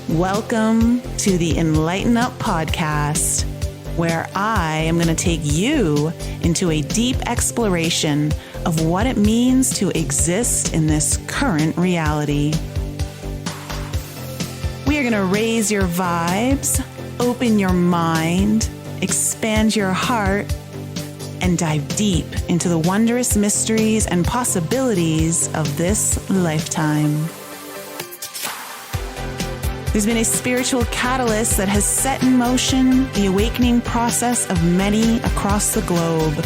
Welcome to the Enlighten Up podcast, where I am going to take you into a deep exploration of what it means to exist in this current reality. We are going to raise your vibes, open your mind, expand your heart, and dive deep into the wondrous mysteries and possibilities of this lifetime. There's been a spiritual catalyst that has set in motion the awakening process of many across the globe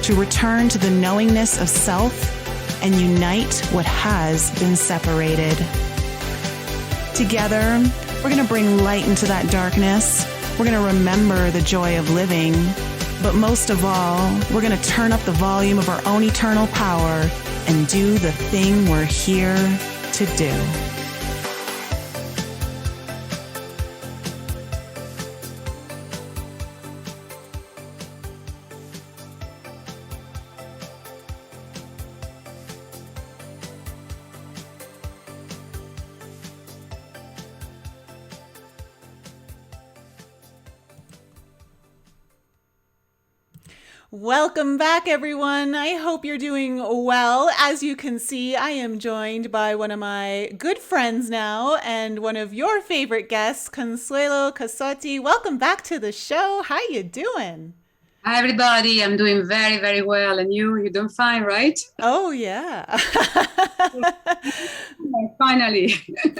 to return to the knowingness of self and unite what has been separated. Together, we're going to bring light into that darkness. We're going to remember the joy of living. But most of all, we're going to turn up the volume of our own eternal power and do the thing we're here to do. Welcome back, everyone. I hope you're doing well. As you can see, I am joined by one of my good friends now and one of your favorite guests, Consuelo Cassotti. Welcome back to the show. How you doing? Hi, everybody. I'm doing very, very well. And you're doing fine, right? Oh, yeah. Finally.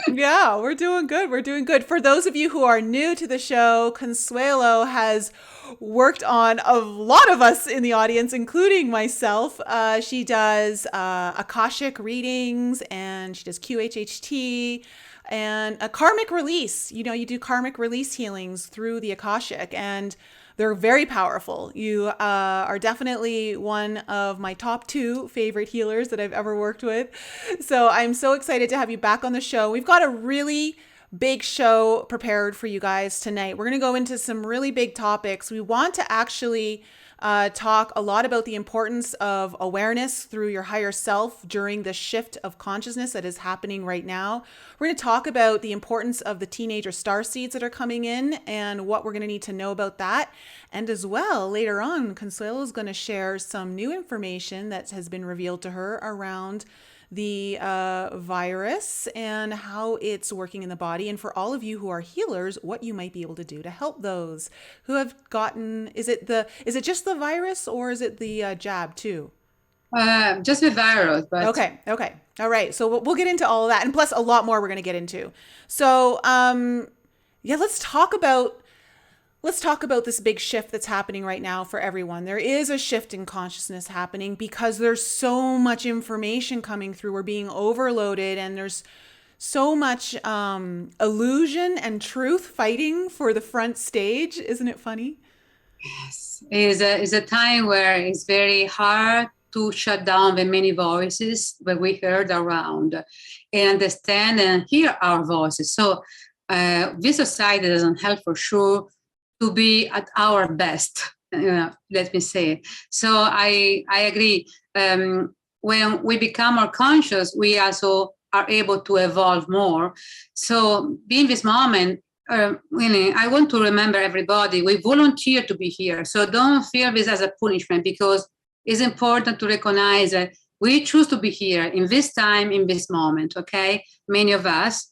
Yeah, we're doing good. We're doing good. For those of you who are new to the show, Consuelo has worked on a lot of us in the audience, including myself. She does Akashic readings, and she does QHHT and a karmic release. You know, you do karmic release healings through the Akashic, and they're very powerful. You are definitely one of my top 2 favorite healers that I've ever worked with. So I'm so excited to have you back on the show. We've got a really big show prepared for you guys tonight. We're going to go into some really big topics. We want to actually talk a lot about the importance of awareness through your higher self during the shift of consciousness that is happening right now. We're going to talk about the importance of the teenager star seeds that are coming in and what we're going to need to know about that. And as well, later on, Consuelo is going to share some new information that has been revealed to her around the virus and how it's working in the body. And for all of you who are healers, what you might be able to do to help those who have gotten, is it just the virus or is it the jab too? Just the virus. But Okay. All right. So we'll get into all of that. And plus a lot more we're going to get into. So let's talk about this big shift that's happening right now for everyone. There is a shift in consciousness happening because there's so much information coming through. We're being overloaded and there's so much illusion and truth fighting for the front stage. Isn't it funny? Yes. It's a time where it's very hard to shut down the many voices that we heard around and understand and hear our voices. So this society doesn't help for sure to be at our best, let me say. So I agree. When we become more conscious, we also are able to evolve more. So in this moment, really, I want to remember everybody, we volunteer to be here. So don't feel this as a punishment, because it's important to recognize that we choose to be here in this time, in this moment, okay? Many of us.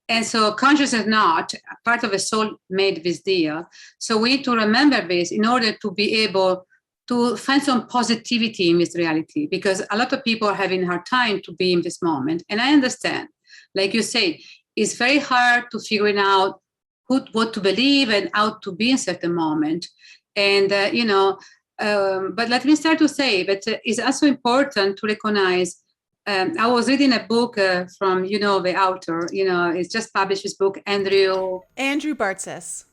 And so consciousness is not part of the soul made this deal. So we need to remember this in order to be able to find some positivity in this reality, because a lot of people are having a hard time to be in this moment. And I understand, like you say, it's very hard to figure out what to believe and how to be in a certain moment. And, but let me start to say that it's also important to recognize. I was reading a book from, the author, it's just published this book, Andrew Bartzis.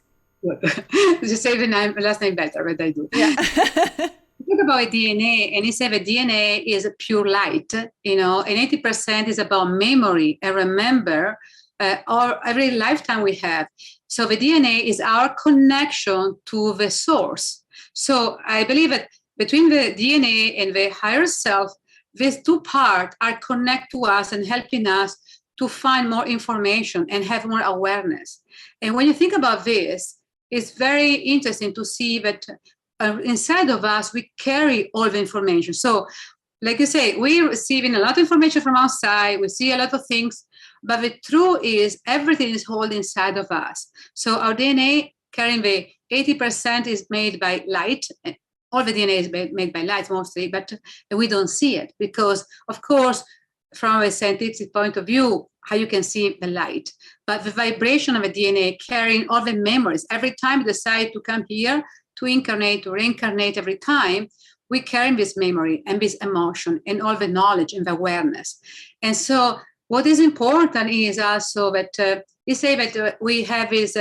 Just say the last name better, but I do. Yeah. Talk about DNA, and he said that DNA is pure light, and 80% is about memory and remember or every lifetime we have. So the DNA is our connection to the source. So I believe that between the DNA and the higher self, these two parts are connected to us and helping us to find more information and have more awareness. And when you think about this, it's very interesting to see that inside of us, we carry all the information. So, like you say, we're receiving a lot of information from outside, we see a lot of things, but the truth is everything is held inside of us. So our DNA carrying the 80% is made by light. All the DNA is made by light mostly, but we don't see it because, of course, from a scientific point of view, how you can see the light. But the vibration of the DNA carrying all the memories, every time we decide to come here, to incarnate, to reincarnate every time, we carry this memory and this emotion and all the knowledge and the awareness. And so what is important is also that you say that we have these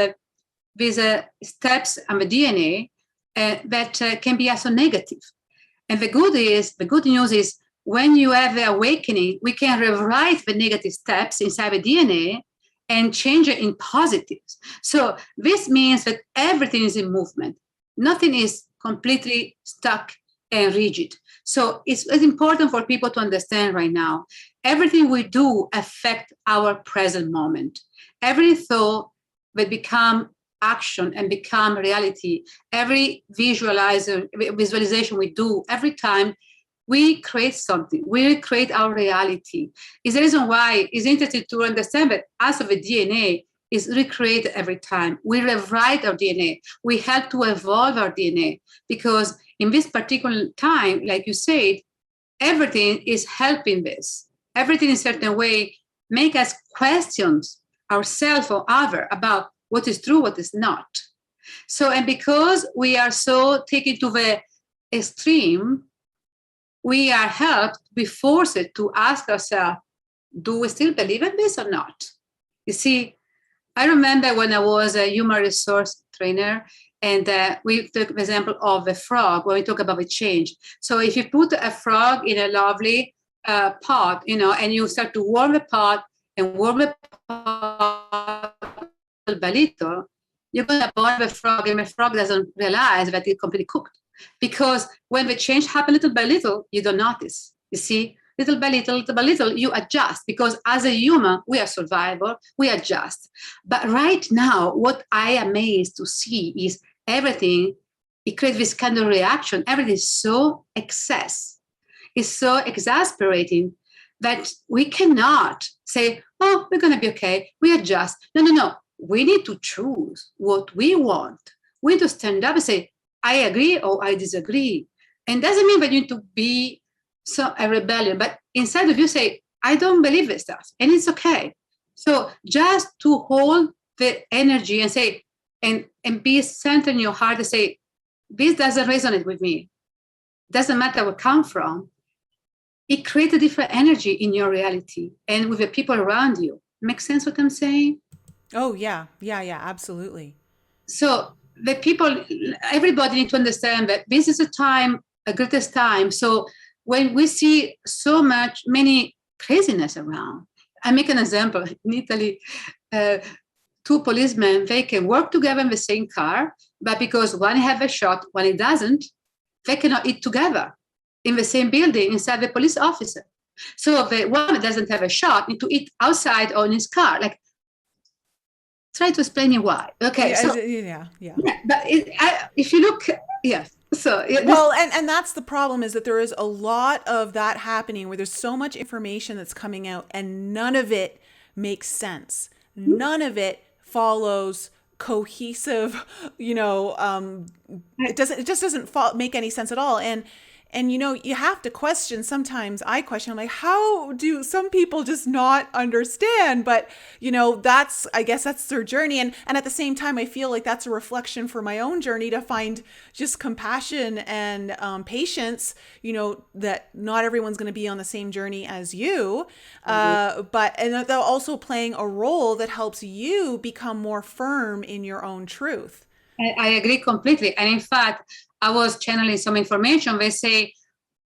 steps on the DNA that can be also negative. And the good news is when you have the awakening, we can rewrite the negative steps inside the DNA and change it in positives. So this means that everything is in movement. Nothing is completely stuck and rigid. So it's important for people to understand right now, everything we do affects our present moment. Every thought will become action and become reality. Every visualization we do, every time we create something, we create our reality. Is the reason why it's interesting to understand that as of the DNA is recreated every time. We rewrite our DNA. We help to evolve our DNA because in this particular time, like you said, everything is helping this. Everything in a certain way make us question ourselves or other about what is true, what is not. So, and because we are so taken to the extreme, we are helped, we forced to ask ourselves, do we still believe in this or not? You see, I remember when I was a human resource trainer and we took the example of the frog when we talk about the change. So if you put a frog in a lovely pot, and you start to warm the pot and warm the pot little by little, you're going to boil the frog and the frog doesn't realize that it's completely cooked. Because when the change happens little by little, you don't notice. You see, little by little, you adjust because as a human, we are survival, we adjust. But right now, what I am amazed to see is everything, it creates this kind of reaction. Everything is so excess. It's so exasperating that we cannot say, oh, we're going to be okay. We adjust. No. We need to choose what we want. We need to stand up and say, I agree or I disagree. And doesn't mean that you need to be a rebellion, but inside of you say, I don't believe this stuff, and it's okay. So just to hold the energy and say, and be centered in your heart and say, this doesn't resonate with me. Doesn't matter where it comes from. It creates a different energy in your reality and with the people around you. Make sense what I'm saying? Oh, yeah, absolutely. So the people, everybody needs to understand that this is a greatest time. So when we see many craziness around, I make an example. In Italy, two policemen, they can work together in the same car, but because one have a shot, one doesn't, they cannot eat together in the same building inside the police officer. So the one that doesn't have a shot need to eat outside or in his car. Like, try to explain you why. Okay. Yeah. But if you look, yes. So well, and that's the problem, is that there is a lot of that happening where there's so much information that's coming out and none of it makes sense. None of it follows cohesive, it just doesn't make any sense at all. And you have to question. Sometimes I question, I'm like, how do some people just not understand? But I guess that's their journey. And at the same time, I feel like that's a reflection for my own journey to find just compassion and patience, that not everyone's going to be on the same journey as you. But they're also playing a role that helps you become more firm in your own truth. I agree completely. And in fact, I was channeling some information. They say,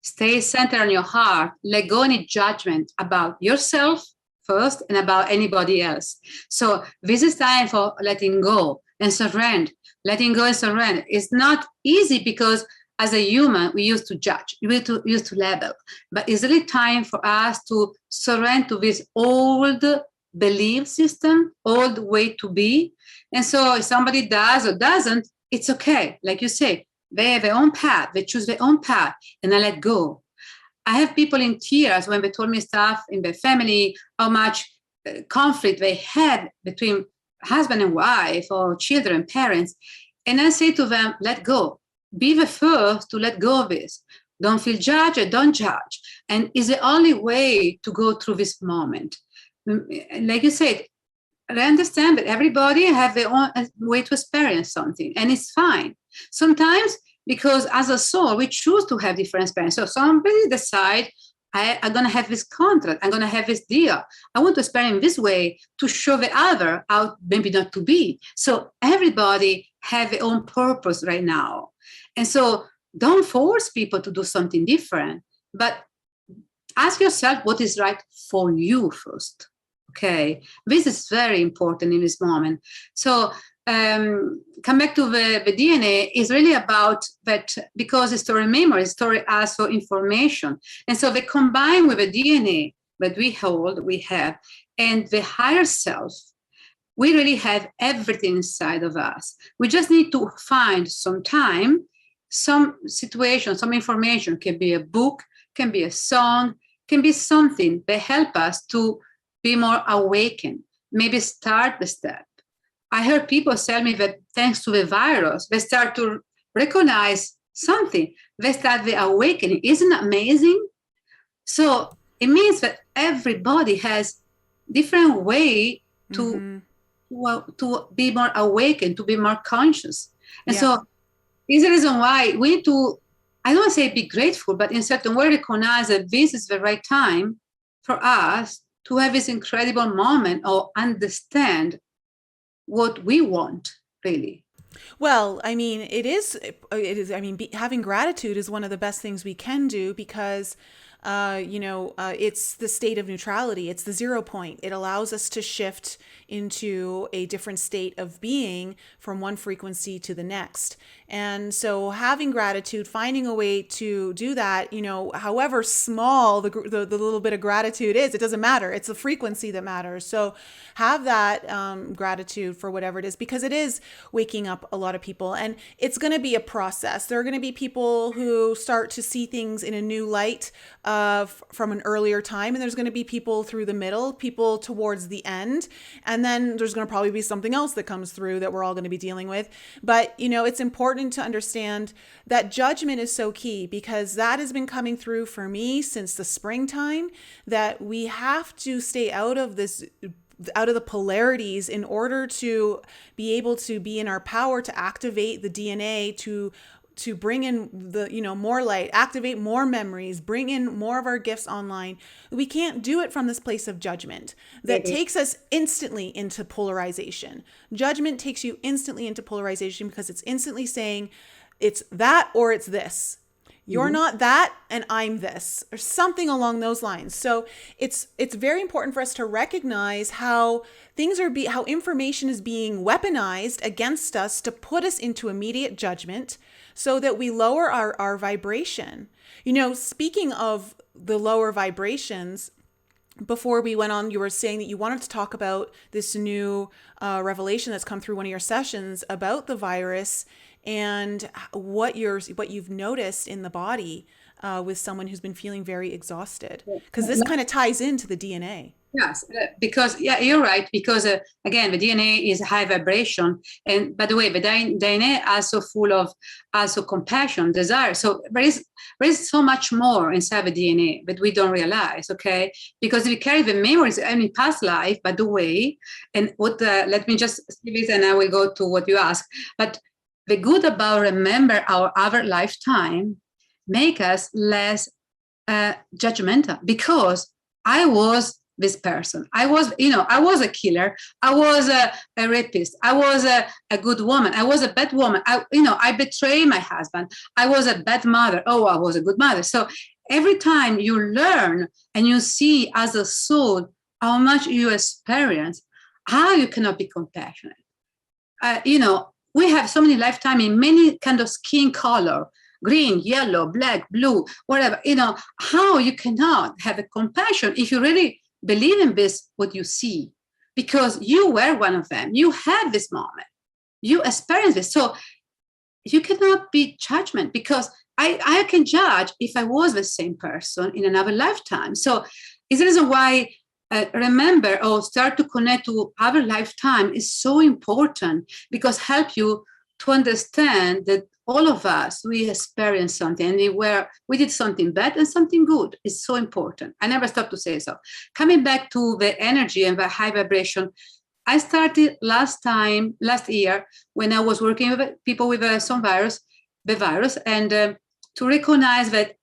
stay centered on your heart, let go any judgment about yourself first and about anybody else. So this is time for letting go and surrender. Letting go and surrender. It's not easy because as a human, we used to judge, we used to label. But it's really time for us to surrender to this old belief system, old way to be. And so if somebody does or doesn't, it's okay. Like you say, they have their own path, they choose their own path, and I let go. I have people in tears when they told me stuff in their family, how much conflict they had between husband and wife or children, parents. And I say to them, let go. Be the first to let go of this. Don't feel judged or don't judge. And it's the only way to go through this moment. Like you said, I understand that everybody have their own way to experience something, and it's fine. Sometimes, because as a soul, we choose to have different experience. So somebody decide, I'm going to have this contract, I'm going to have this deal. I want to experience this way to show the other how maybe not to be. So everybody have their own purpose right now. And so don't force people to do something different, but ask yourself what is right for you first. Okay, this is very important in this moment. So come back to the DNA is really about that, because the story memory, story also information. And so they combine with the DNA that we hold, we have, and the higher self. We really have everything inside of us. We just need to find some time, some situation, some information. Can be a book, can be a song, can be something that help us to be more awakened, maybe start the step. I heard people tell me that thanks to the virus, they start to recognize something. They start the awakening. Isn't that amazing? So it means that everybody has different way to be more awakened, to be more conscious. And so is the reason why we need to, I don't want to say be grateful, but in certain way recognize that this is the right time for us to have this incredible moment or understand what we want, really. Well, I mean, it is, I mean, having gratitude is one of the best things we can do, because it's the state of neutrality. It's the 0 point. It allows us to shift into a different state of being from one frequency to the next. And so having gratitude, finding a way to do that, however small the little bit of gratitude is, it doesn't matter. It's the frequency that matters. So have that gratitude for whatever it is, because it is waking up a lot of people, and it's going to be a process. There are going to be people who start to see things in a new light from an earlier time, and there's going to be people through the middle, people towards the end, and then there's going to probably be something else that comes through that we're all going to be dealing with. But it's important to understand that judgment is so key, because that has been coming through for me since the springtime, that we have to stay out of the polarities in order to be able to be in our power to activate the DNA, to bring in the, more light, activate more memories, bring in more of our gifts online. We can't do it from this place of judgment that takes us instantly into polarization. Judgment takes you instantly into polarization, because it's instantly saying it's that or it's this. You're not that and I'm this, or something along those lines. So it's very important for us to recognize how how information is being weaponized against us to put us into immediate judgment, so that we lower our vibration. Speaking of the lower vibrations, before we went on, you were saying that you wanted to talk about this new revelation that's come through one of your sessions about the virus, and what you've noticed in the body with someone who's been feeling very exhausted, because this kind of ties into the DNA. Yes, because you're right. Because again, the DNA is high vibration, and by the way, the DNA also full of also compassion, desire. So there is so much more inside the DNA that we don't realize. Okay, because we carry the memories of any past life. By the way, and what let me just say this, and I will go to what you asked. But the good about remember our other lifetime make us less judgmental, because I was this person. I was a killer. I was a rapist. I was a good woman. I was a bad woman. I betrayed my husband. I was a bad mother. Oh, I was a good mother. So every time you learn and you see as a soul how much you experience, how you cannot be compassionate. We have so many lifetime in many kind of skin color, green, yellow, black, blue, whatever. How you cannot have a compassion if you really believe in this, what you see. because you were one of them. You had this moment. You experienced this. So you cannot be judgment, because I can judge if I was the same person in another lifetime. So it's the reason why remember or start to connect to other lifetime is so important, because help you to understand that all of us, we experienced something, and we did something bad and something good. It's so important. I never stop to say so. Coming back to the energy and the high vibration, I started last year, when I was working with people with the virus, and to recognize that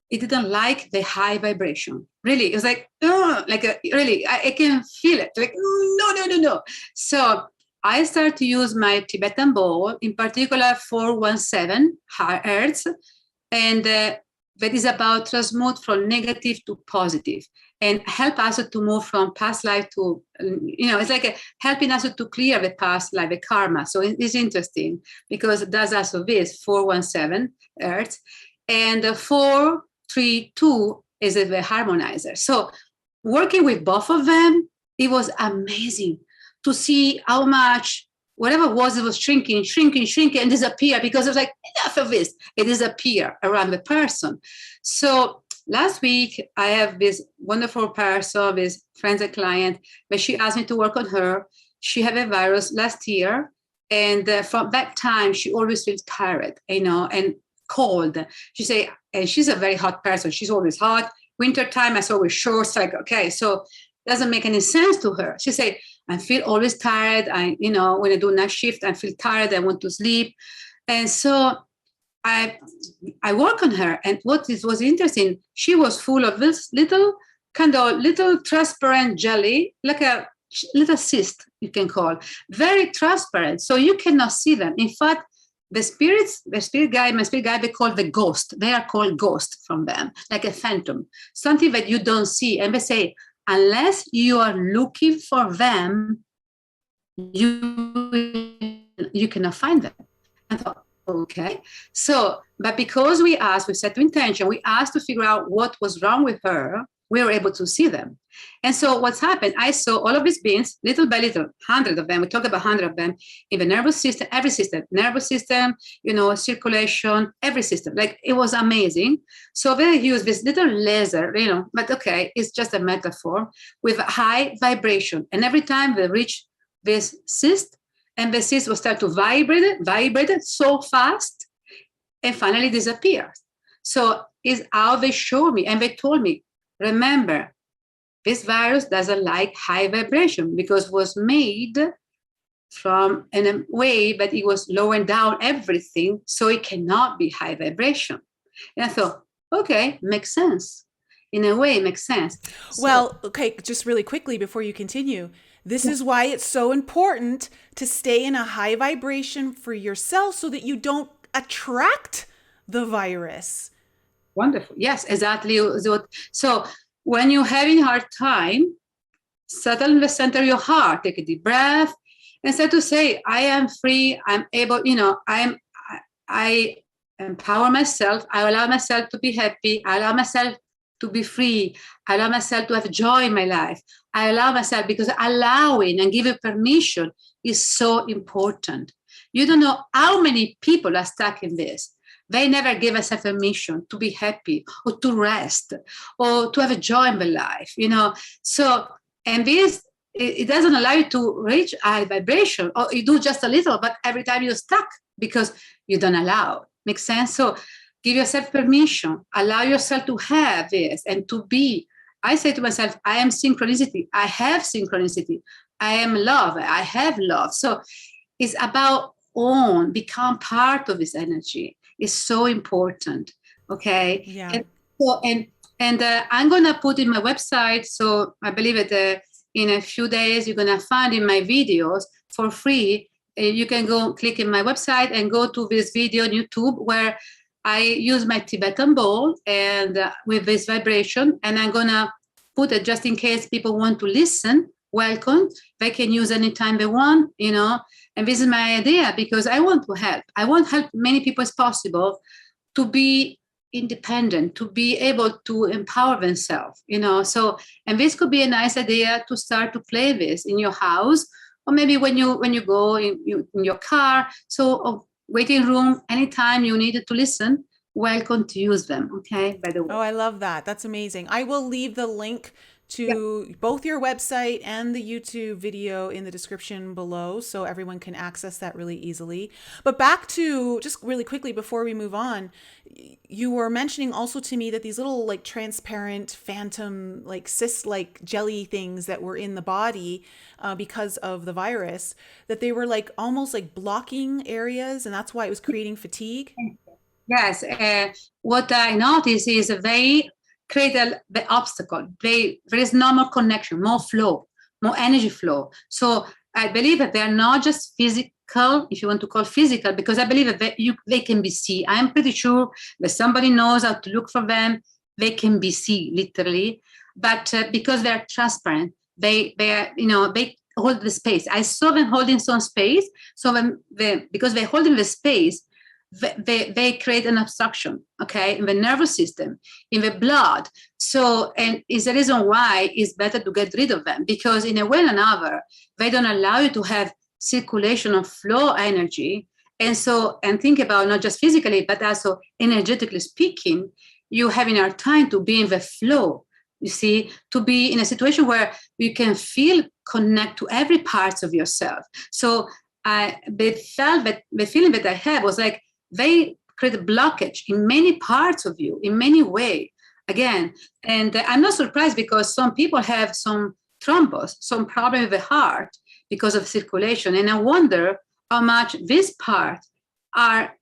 it didn't like the high vibration. Really, it was like, really, I can feel it. Like, no. So I started to use my Tibetan bowl, in particular 417 hertz, and that is about transmute from negative to positive and help us to move from past life to, it's like helping us to clear the past life, the karma. So it's interesting because it does also this 417 hertz, and 432 is the harmonizer. So working with both of them, it was amazing to see how much whatever it was shrinking and disappear, because it was like, enough of this. It disappear around the person. So last week, I have this wonderful person, this friend and client, but she asked me to work on her. She had a virus last year. And from that time, she always feels tired, and cold. She say, and she's a very hot person. She's always hot. Wintertime, I saw with shorts, like, okay, so it doesn't make any sense to her. She say, I feel always tired. When I do night shift, I feel tired. I want to sleep. And so I work on her. And what was interesting, she was full of this little transparent jelly, like a little cyst, you can call, very transparent. So you cannot see them. In fact, my spirit guide, they call the ghost. They are called ghost from them, like a phantom, something that you don't see. And they say, unless you are looking for them, you cannot find them. I thought, okay. So, but because we set to intention, we asked to figure out what was wrong with her, we were able to see them. And so what's happened, I saw all of these beings, little by little, 100 of them, we talked about 100 of them, in the nervous system, every system, nervous system, circulation, every system. Like, it was amazing. So they use this little laser, but okay, it's just a metaphor, with high vibration. And every time they reach this cyst, and the cyst will start to vibrate so fast, and finally disappear. So is how they show me, and they told me, remember, this virus doesn't like high vibration because it was made from in a way that it was lowering down everything, so it cannot be high vibration. And I thought, okay, makes sense. In a way, it makes sense. Well, okay, just really quickly before you continue, this is why it's so important to stay in a high vibration for yourself so that you don't attract the virus. Wonderful. Yes, exactly. So when you're having a hard time, settle in the center of your heart, take a deep breath, and start to say, I am free, I'm able, I empower myself, I allow myself to be happy, I allow myself to be free, I allow myself to have joy in my life, I allow myself, because allowing and giving permission is so important. You don't know how many people are stuck in this. They never give us permission to be happy or to rest or to have a joy in their life, So, and this, it doesn't allow you to reach high vibration, or you do just a little, but every time you're stuck because you don't allow. Makes sense? So give yourself permission, allow yourself to have this and to be. I say to myself, I am synchronicity. I have synchronicity. I am love. I have love. So it's about become part of this energy. Is so important. Okay. Yeah. And I'm gonna put in my website. So I believe that in a few days you're gonna find in my videos for free. You can go click in my website and go to this video on YouTube where I use my Tibetan bowl and with this vibration, and I'm gonna put it just in case people want to listen. Welcome. They can use anytime they want. And this is my idea, because I want to help. I want to help many people as possible to be independent, to be able to empower themselves, So, and this could be a nice idea to start to play this in your house, or maybe when you go in your car. So, waiting room, anytime you needed to listen, welcome to use them. Okay, by the way. Oh, I love that. That's amazing. I will leave the link Yeah. to both your website and the YouTube video in the description below so everyone can access that really easily. But back to just really quickly before we move on, you were mentioning also to me that these little like transparent phantom like cyst like jelly things that were in the body because of the virus, that they were like almost like blocking areas and that's why it was creating fatigue. Yes, what I notice is they create the obstacle. There is no more connection, more flow, more energy flow. So I believe that they are not just physical, if you want to call physical, because I believe that they can be seen. I'm pretty sure that somebody knows how to look for them. They can be seen literally, but because they are transparent, they hold the space. I saw them holding some space. So because they're holding the space, they create an obstruction, okay, in the nervous system, in the blood. So, and is the reason why it's better to get rid of them, because in a way or another, they don't allow you to have circulation of flow energy. And so, and think about not just physically, but also energetically speaking, you having our time to be in the flow, you see, to be in a situation where you can feel connect to every part of yourself. So the feeling that I had was like, they create a blockage in many parts of you, in many ways, again. And I'm not surprised because some people have some thrombus, some problem with the heart because of circulation. And I wonder how much this part are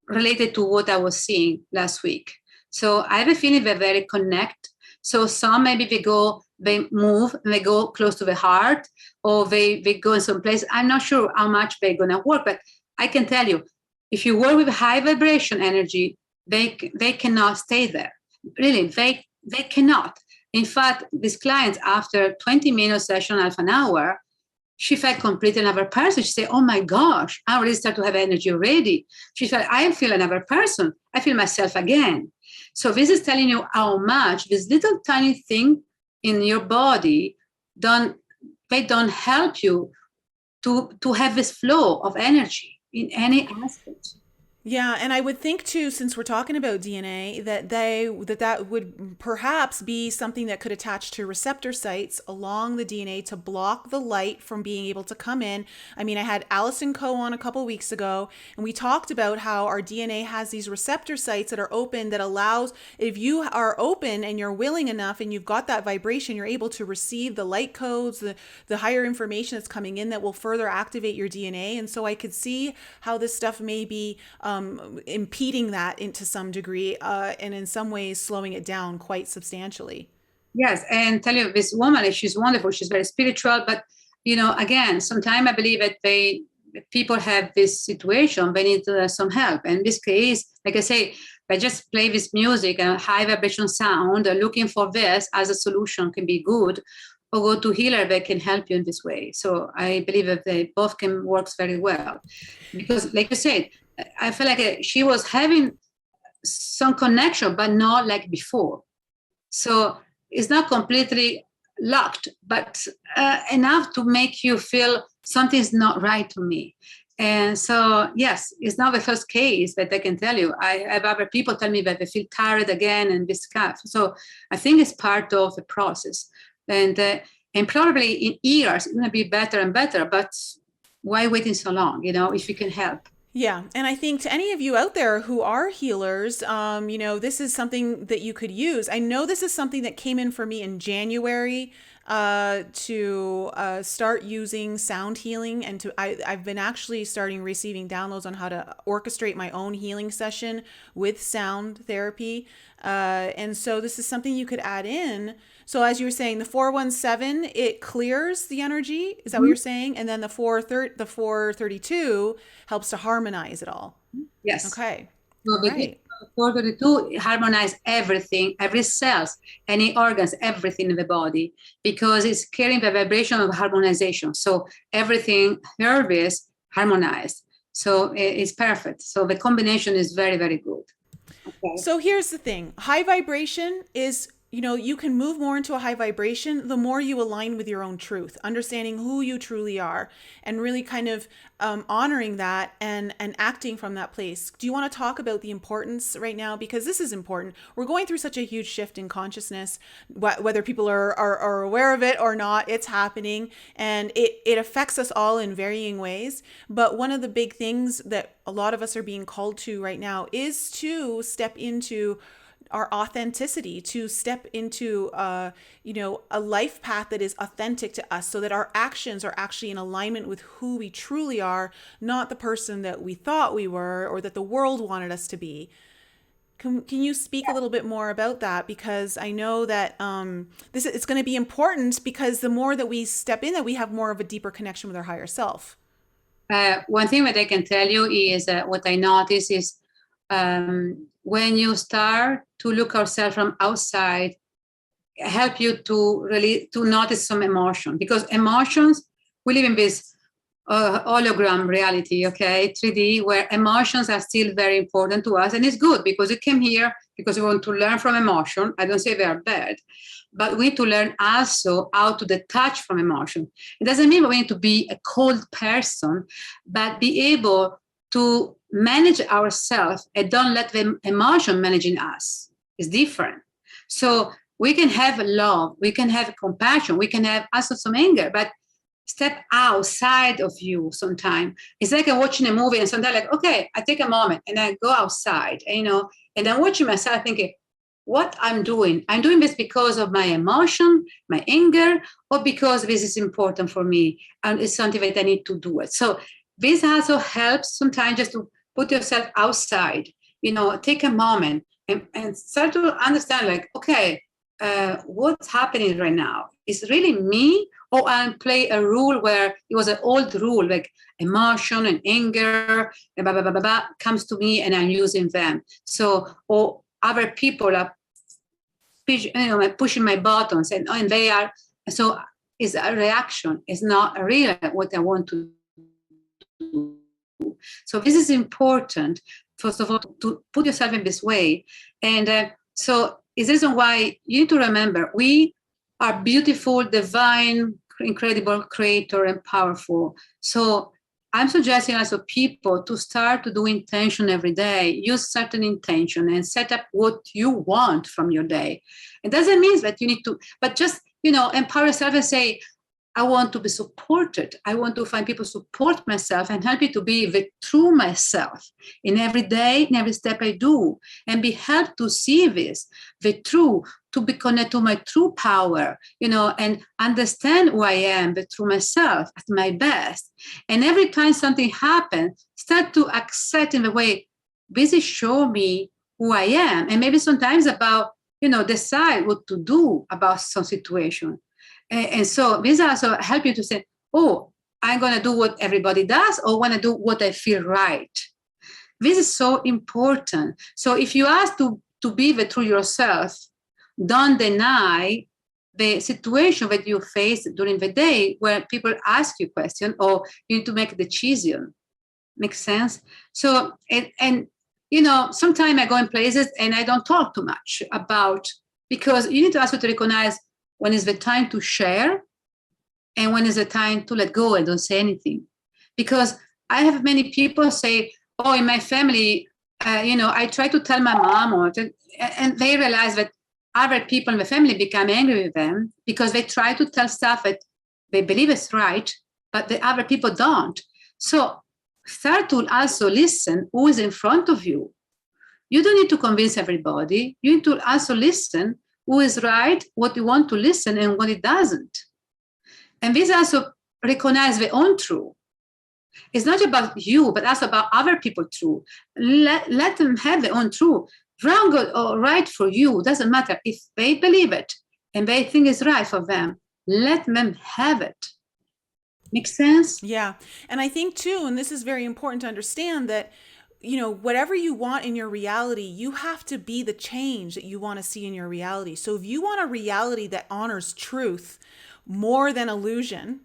related to what I was seeing last week. So I have a feeling they're very connect. So some maybe they move, and they go close to the heart, or they go in some place. I'm not sure how much they're going to work, but I can tell you, if you work with high vibration energy, they cannot stay there. Really, they cannot. In fact, this client, after 20-minute session, half an hour, she felt completely another person. She said, oh my gosh, I already start to have energy already. She felt, I feel another person. I feel myself again. So this is telling you how much this little tiny thing in your body don't help you to have this flow of energy in any aspect. Yeah, and I would think too, since we're talking about DNA, that would perhaps be something that could attach to receptor sites along the DNA to block the light from being able to come in. I mean, I had Allison Coe on a couple weeks ago, and we talked about how our DNA has these receptor sites that are open that allows, if you are open and you're willing enough and you've got that vibration, you're able to receive the light codes, the higher information that's coming in that will further activate your DNA. And so I could see how this stuff may be impeding that into some degree and in some ways slowing it down quite substantially. Yes, and tell you, this woman, she's wonderful. She's very spiritual, but again, sometimes I believe that people have this situation, they need some help. And in this case, like I say, they just play this music and high vibration sound, looking for this as a solution can be good, or go to healer that can help you in this way. So I believe that they both can work very well, because like you said, I feel like she was having some connection, but not like before. So it's not completely locked, but enough to make you feel something's not right to me. And so, yes, it's not the first case that I can tell you. I have other people tell me that they feel tired again and this stuff. So I think it's part of the process. And probably in years, it's going to be better and better. But why waiting so long, if you can help? Yeah. And I think to any of you out there who are healers, this is something that you could use. I know this is something that came in for me in January to start using sound healing. And I've been actually starting receiving downloads on how to orchestrate my own healing session with sound therapy. And so this is something you could add in. So as you were saying, the 417, it clears the energy. Is that what you're saying? And then the 432 helps to harmonize it all. Yes. Okay. So All right. 432 harmonize everything, every cells, any organs, everything in the body, because it's carrying the vibration of harmonization. So everything here is harmonized. So it's perfect. So the combination is very, very good. Okay. So here's the thing. High vibration is, you can move more into a high vibration the more you align with your own truth, understanding who you truly are, and really kind of honoring that and acting from that place. Do you want to talk about the importance right now? Because this is important. We're going through such a huge shift in consciousness, whether people are aware of it or not, it's happening, and it affects us all in varying ways. But one of the big things that a lot of us are being called to right now is to step into our authenticity, to step into a life path that is authentic to us, so that our actions are actually in alignment with who we truly are, not the person that we thought we were or that the world wanted us to be. Can you speak a little bit more about that? Because I know that it's going to be important, because the more that we step in, that we have more of a deeper connection with our higher self. One thing that I can tell you is what I notice is when you start to look ourselves from outside, help you to really to notice some emotion, because emotions, we live in this hologram reality, okay, 3D, where emotions are still very important to us. And it's good because you came here because you want to learn from emotion. I don't say they are bad, but we need to learn also how to detach from emotion. It doesn't mean we need to be a cold person, but be able to manage ourselves and don't let the emotion managing us. It's different. So we can have love, we can have compassion, we can have also some anger, but step outside of you sometimes. It's like I'm watching a movie and sometimes like, okay, I take a moment and I go outside, and I'm watching myself thinking, what I'm doing this because of my emotion, my anger, or because this is important for me and it's something that I need to do it. So this also helps sometimes just to put yourself outside, take a moment and start to understand like, okay, what's happening right now? Is it really me? Or I play a role where it was an old rule, like emotion and anger, and blah, blah, blah, blah, blah, comes to me and I'm using them. So, or other people are pushing my buttons and they are, so it's a reaction. It's not a real what I want to do. So this is important, first of all, to put yourself in this way. And so it's the reason why you need to remember we are beautiful, divine, incredible, creator, and powerful. So I'm suggesting also people to start to do intention every day. Use certain intention and set up what you want from your day. It doesn't mean that you need to, but just empower yourself and say, I want to be supported. I want to find people support myself and help me to be the true myself in every day, in every step I do, and be helped to see this, the true, to be connected to my true power, and understand who I am, the true myself at my best. And every time something happens, start to accept in the way, this is show me who I am. And maybe sometimes about, decide what to do about some situation. And so this also help you to say, oh, I'm going to do what everybody does or want to do what I feel right. This is so important. So if you ask to be the true yourself, don't deny the situation that you face during the day where people ask you questions or you need to make a decision. Makes sense? So, and sometimes I go in places and I don't talk too much about, because you need to also to recognize when is the time to share and when is the time to let go and don't say anything. Because I have many people say, oh, in my family, I try to tell my mom, and they realize that other people in the family become angry with them because they try to tell stuff that they believe is right, but the other people don't. So start to also listen who is in front of you. You don't need to convince everybody. You need to also listen who is right, what you want to listen, and what it doesn't. And this also recognize their own truth. It's not about you, but also about other people's truth. Let them have their own truth. Wrong or right for you, doesn't matter. If they believe it and they think it's right for them, let them have it. Makes sense? Yeah. And I think too, and this is very important to understand, that whatever you want in your reality, you have to be the change that you want to see in your reality. So if you want a reality that honors truth more than illusion,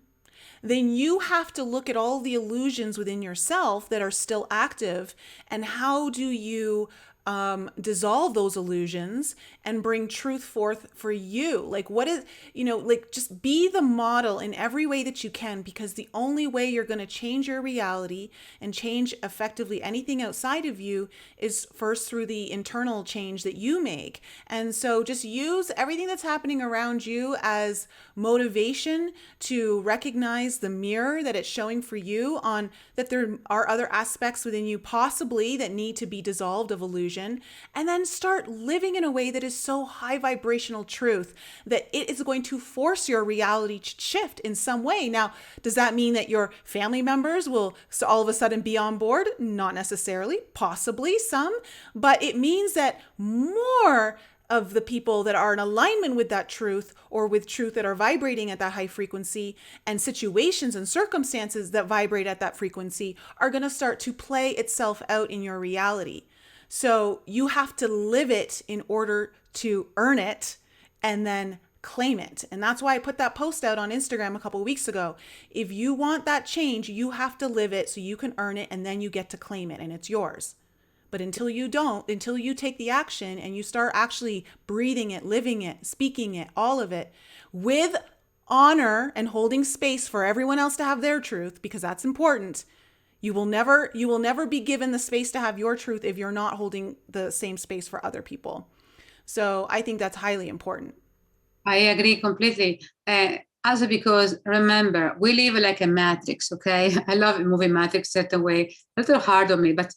then you have to look at all the illusions within yourself that are still active, and how do you dissolve those illusions and bring truth forth for you. Like, what is, like, just be the model in every way that you can, because the only way you're going to change your reality and change effectively anything outside of you is first through the internal change that you make. And so just use everything that's happening around you as motivation to recognize the mirror that it's showing for you, on that there are other aspects within you possibly that need to be dissolved of illusion. And then start living in a way that is so high vibrational truth that it is going to force your reality to shift in some way. Now, does that mean that your family members will all of a sudden be on board? Not necessarily, possibly some, but it means that more of the people that are in alignment with that truth, or with truth that are vibrating at that high frequency, and situations and circumstances that vibrate at that frequency, are going to start to play itself out in your reality. So you have to live it in order to earn it and then claim it. And that's why I put that post out on Instagram a couple of weeks ago. If you want that change, you have to live it so you can earn it, and then you get to claim it and it's yours. But until you don't, until you take the action and you start actually breathing it, living it, speaking it, all of it, with honor and holding space for everyone else to have their truth, because that's important. You will never be given the space to have your truth if you're not holding the same space for other people. So I think that's highly important. I agree completely. Also because, remember, we live like a matrix, okay? I love moving matrix certain way, a little hard on me, but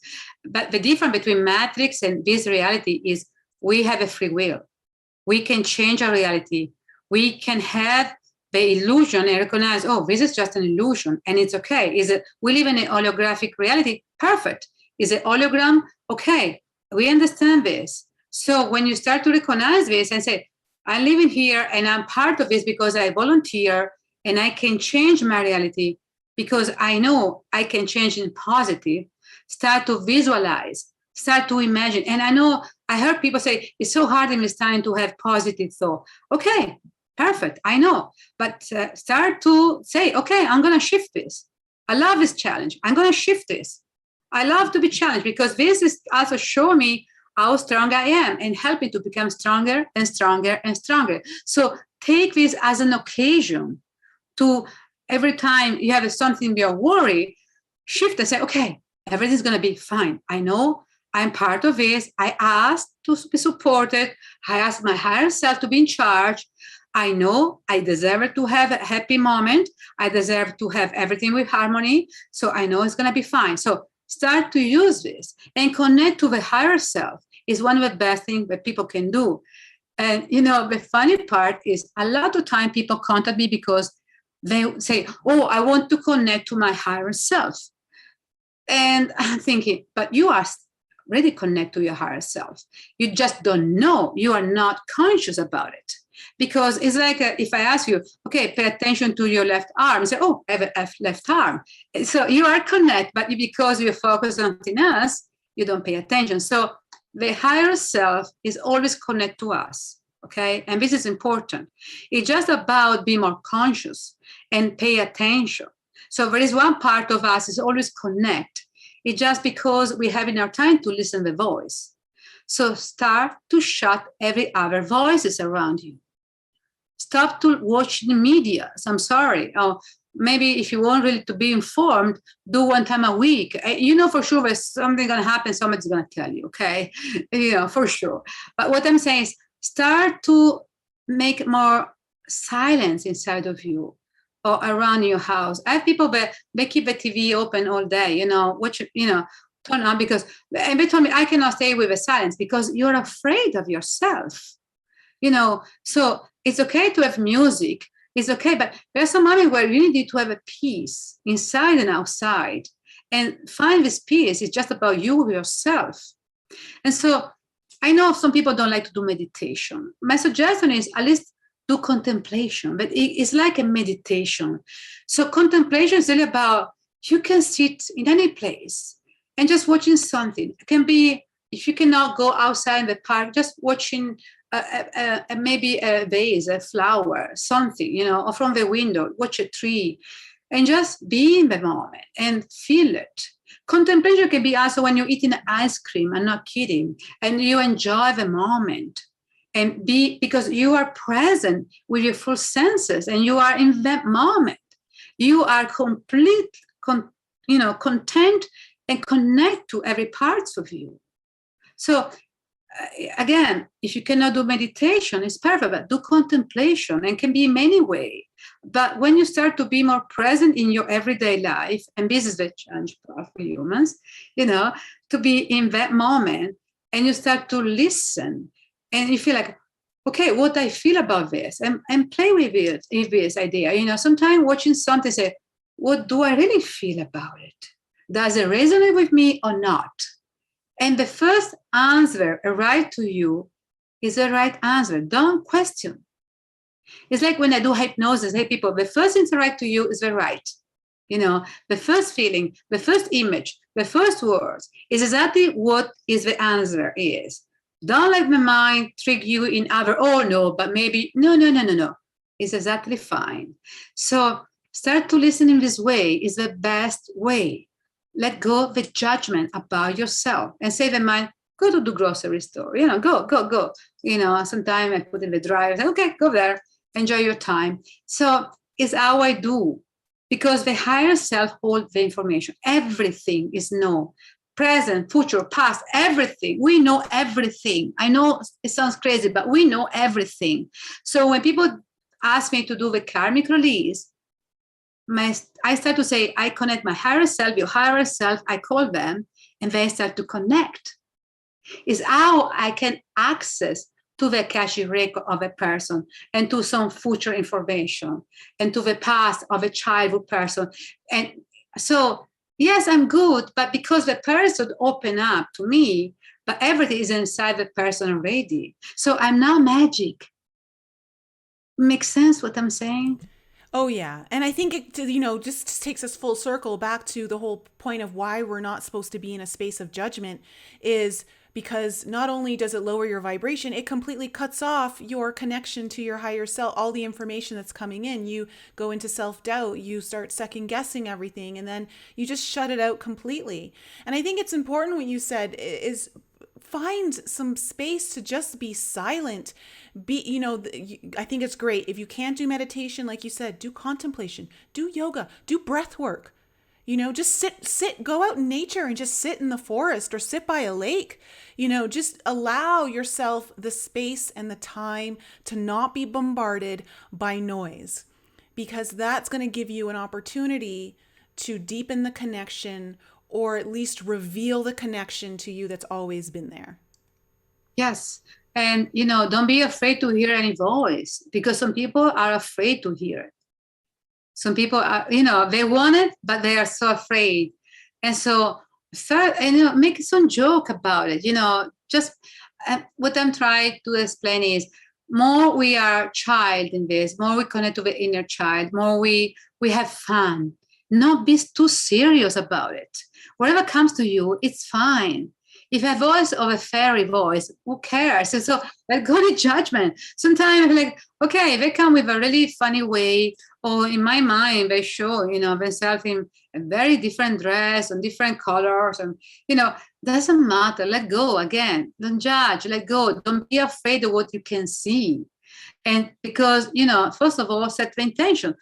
the difference between matrix and this reality is we have a free will. We can change our reality. We can have the illusion and recognize, oh, this is just an illusion, and it's okay. We live in a holographic reality? Perfect. Is it hologram? Okay, we understand this. So when you start to recognize this and say, I'm living here and I'm part of this because I volunteer and I can change my reality because I know I can change in positive, start to visualize, start to imagine. And I heard people say, it's so hard in this time to have positive thought. Okay, perfect, I know. But start to say, okay, I'm going to shift this. I love this challenge. I'm going to shift this. I love to be challenged because this is also show me how strong I am and help me to become stronger and stronger and stronger. So take this as an occasion to, every time you have something you're worried, shift and say, okay, everything's going to be fine. I know I'm part of this. I asked to be supported. I asked my higher self to be in charge. I know I deserve to have a happy moment. I deserve to have everything with harmony. So I know it's going to be fine. So start to use this and connect to the higher self is one of the best things that people can do. And, the funny part is a lot of time people contact me because they say, oh, I want to connect to my higher self. And I'm thinking, but you are already connect to your higher self. You just don't know. You are not conscious about it. Because it's like if I ask you, okay, pay attention to your left arm, you say, oh, I have a left arm. So you are connected, but because you focus on something else, you don't pay attention. So the higher self is always connected to us, okay? And this is important. It's just about being more conscious and pay attention. So there is one part of us is always connect. It's just because we have enough time to listen to the voice. So start to shut every other voices around you. Stop to watch the media. I'm sorry. Or maybe if you want really to be informed, do one time a week. For sure there's something going to happen. Somebody's going to tell you, okay? For sure. But what I'm saying is start to make more silence inside of you or around your house. I have people that they keep the TV open all day, watch, turn on because, and they told me I cannot stay with the silence because you're afraid of yourself. So it's okay to have music. It's okay, but there's some moment where you need to have a peace inside and outside. And find this peace. It's just about you yourself. And so I know some people don't like to do meditation. My suggestion is at least do contemplation, but it's like a meditation. So contemplation is really about you can sit in any place and just watching something. It can be, if you cannot go outside in the park, just watching maybe a vase, a flower, something, or from the window, watch a tree. and just be in the moment and feel it. Contemplation can be also when you're eating ice cream, I'm not kidding, and you enjoy the moment and because you are present with your full senses and you are in that moment. You are content and connect to every parts of you. So again, if you cannot do meditation, it's perfect, but do contemplation, and can be in many ways. But when you start to be more present in your everyday life, and this is the challenge for humans, to be in that moment, and you start to listen, and you feel like, okay, what I feel about this, and play with it, with this idea. Sometimes watching something, say, what do I really feel about it? Does it resonate with me or not? And the first answer arrived to you is the right answer. Don't question. It's like when I do hypnosis, hey people, the first thing to write to you is the right. The first feeling, the first image, the first words is exactly what is the answer is. Don't let the mind trick you in other, oh no, but maybe, no. It's exactly fine. So start to listen in this way is the best way. Let go of the judgment about yourself and say to the mind, go to the grocery store, go. Sometimes I put in the drive, okay, go there, enjoy your time. So it's how I do, because the higher self holds the information. Everything is known. Present, future, past, everything. We know everything. I know it sounds crazy, but we know everything. So when people ask me to do the karmic release, I start to say, I connect my higher self, your higher self, I call them, and they start to connect. Is how I can access to the Akashic record of a person and to some future information and to the past of a childhood person. And so, yes, I'm good, but because the person opened up to me, but everything is inside the person already. So I'm now magic. Makes sense what I'm saying? Oh, yeah. And I think it, just takes us full circle back to the whole point of why we're not supposed to be in a space of judgment is because not only does it lower your vibration, it completely cuts off your connection to your higher self, all the information that's coming in. You go into self-doubt, you start second guessing everything, and then you just shut it out completely. And I think it's important what you said is find some space to just be silent. I think it's great. If you can't do meditation, like you said, do contemplation, do yoga, do breath work. Just sit, go out in nature and just sit in the forest or sit by a lake. Just allow yourself the space and the time to not be bombarded by noise, because that's going to give you an opportunity to deepen the connection, or at least reveal the connection to you that's always been there. Yes. And, don't be afraid to hear any voice, because some people are afraid to hear it. Some people are, they want it, but they are so afraid. And so make some joke about it, just what I'm trying to explain is more we are child in this, more we connect to the inner child, more we have fun. Not be too serious about it. Whatever comes to you, it's fine. If a voice of a fairy voice, who cares? And so let go to judgment. Sometimes I'm like, okay, they come with a really funny way, or in my mind, they show, themselves in a very different dress and different colors. And, doesn't matter. Let go again. Don't judge. Let go. Don't be afraid of what you can see. And because, first of all, set the intention.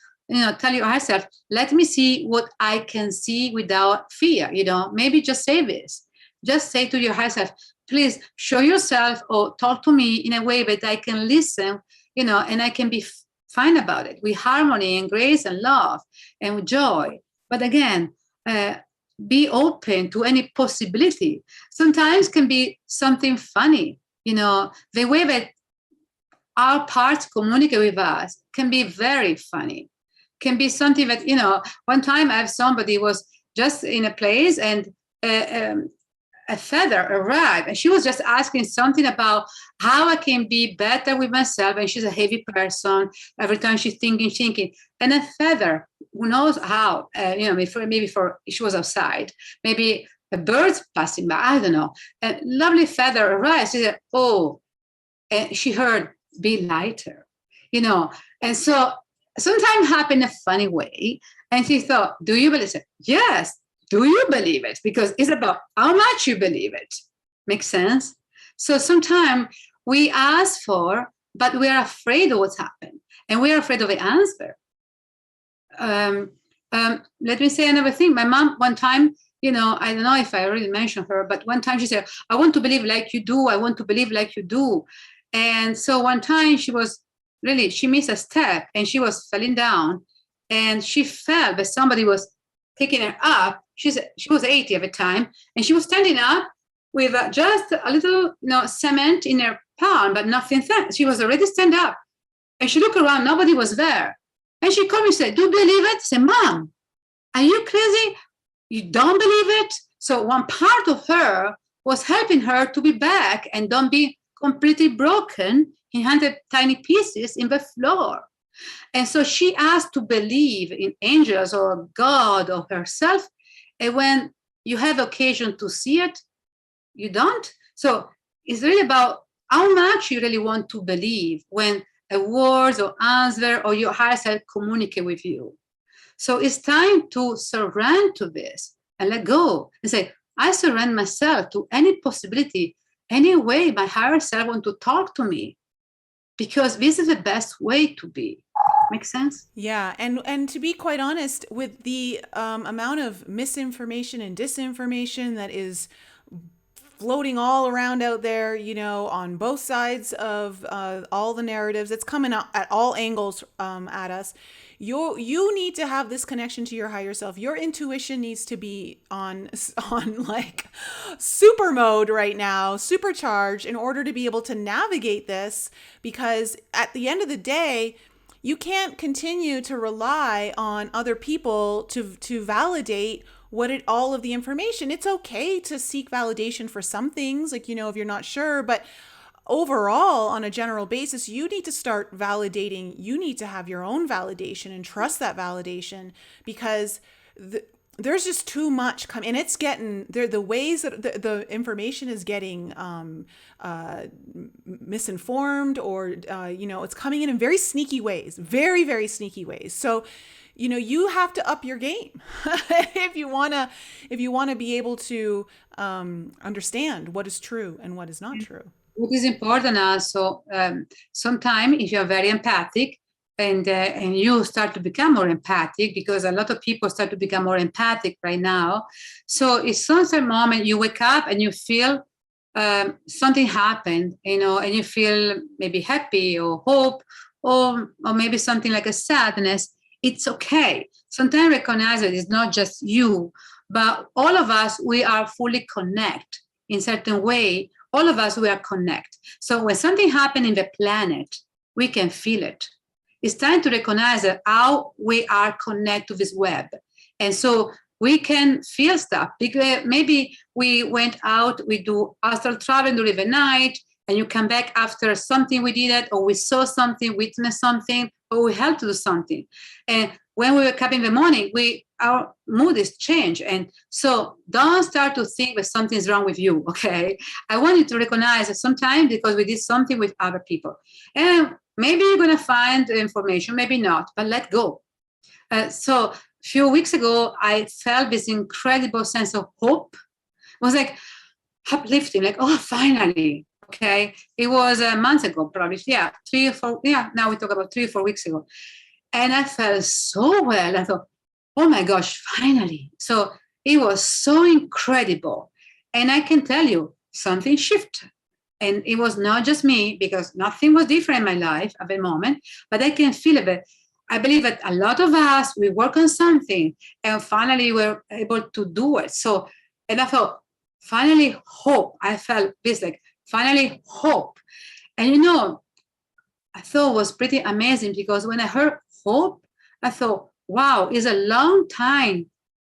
Tell yourself, let me see what I can see without fear. Maybe just say this. Just say to your higher self, please show yourself or talk to me in a way that I can listen, and I can be fine about it with harmony and grace and love and with joy. But again, be open to any possibility. Sometimes can be something funny, the way that our parts communicate with us can be very funny. Can be something that, one time I have somebody was just in a place and a feather arrived, and she was just asking something about how I can be better with myself. And she's a heavy person. Every time she's thinking, and a feather, who knows how, maybe for she was outside, maybe a bird passing by, I don't know. A lovely feather arrived. She said, oh, and she heard, be lighter, and so sometimes happen in a funny way. And she thought, do you believe it? Yes. Do you believe it? Because it's about how much you believe it. Makes sense? So sometimes we ask for, but we are afraid of what's happened. And we are afraid of the answer. Let me say another thing. My mom, one time, I don't know if I already mentioned her, but one time she said, I want to believe like you do. I want to believe like you do. And so one time she missed a step and she was falling down and she fell, but somebody was picking her up. She was 80 at the time, and she was standing up with just a little, cement in her palm, but nothing. She was already stand up, and she looked around. Nobody was there, and she called me and said, "Do you believe it?" I said, "Mom, are you crazy? You don't believe it?" So one part of her was helping her to be back and don't be completely broken in 100 tiny pieces in the floor. And so she asked to believe in angels or God or herself. And when you have occasion to see it, you don't. So it's really about how much you really want to believe when a word or answer or your higher self communicate with you. So it's time to surrender to this and let go and say, I surrender myself to any possibility, any way my higher self want to talk to me, because this is the best way to be. Make sense? Yeah, and to be quite honest, with the amount of misinformation and disinformation that is floating all around out there, on both sides of all the narratives, it's coming out at all angles at us. You need to have this connection to your higher self. Your intuition needs to be on like super mode right now, supercharged, in order to be able to navigate this. Because at the end of the day, you can't continue to rely on other people to validate all of the information. It's okay to seek validation for some things, like, if you're not sure, but overall, on a general basis, you need to start validating. You need to have your own validation and trust that validation, because there's just too much coming, and it's getting there. The ways that the information is getting misinformed, or it's coming in very sneaky ways, very, very sneaky ways. So you have to up your game if you want to be able to understand what is true and what is not true. What is important also, sometimes if you're very empathic and you start to become more empathic, because a lot of people start to become more empathic right now. So it's some moment you wake up and you feel something happened, and you feel maybe happy or hope, or maybe something like a sadness. It's okay. Sometimes recognize that it's not just you, but all of us, we are fully connected in certain way. All of us, we are connected. So when something happens in the planet, we can feel it. It's time to recognize that how we are connected to this web. And so we can feel stuff. Because maybe we went out, we do astral travel during the night, and you come back after something we did it, or we saw something, witnessed something, or we helped to do something. And when we wake up in the morning, our mood is changed. And so don't start to think that something's wrong with you, okay? I want you to recognize that sometimes because we did something with other people. And maybe you're going to find information, maybe not, but let go. So a few weeks ago, I felt this incredible sense of hope. It was like uplifting, like, oh, finally. Okay, it was a month ago, probably. Yeah, 3 or 4. Yeah, now we talk about 3 or 4 weeks ago. And I felt so well. I thought, oh my gosh, finally. So it was so incredible. And I can tell you, something shifted. And it was not just me, because nothing was different in my life at the moment, but I can feel it. I believe that a lot of us, we work on something, and finally we're able to do it. So, and I thought, finally, hope. I felt this like, finally, hope. And I thought it was pretty amazing, because when I heard hope, I thought, wow, it's a long time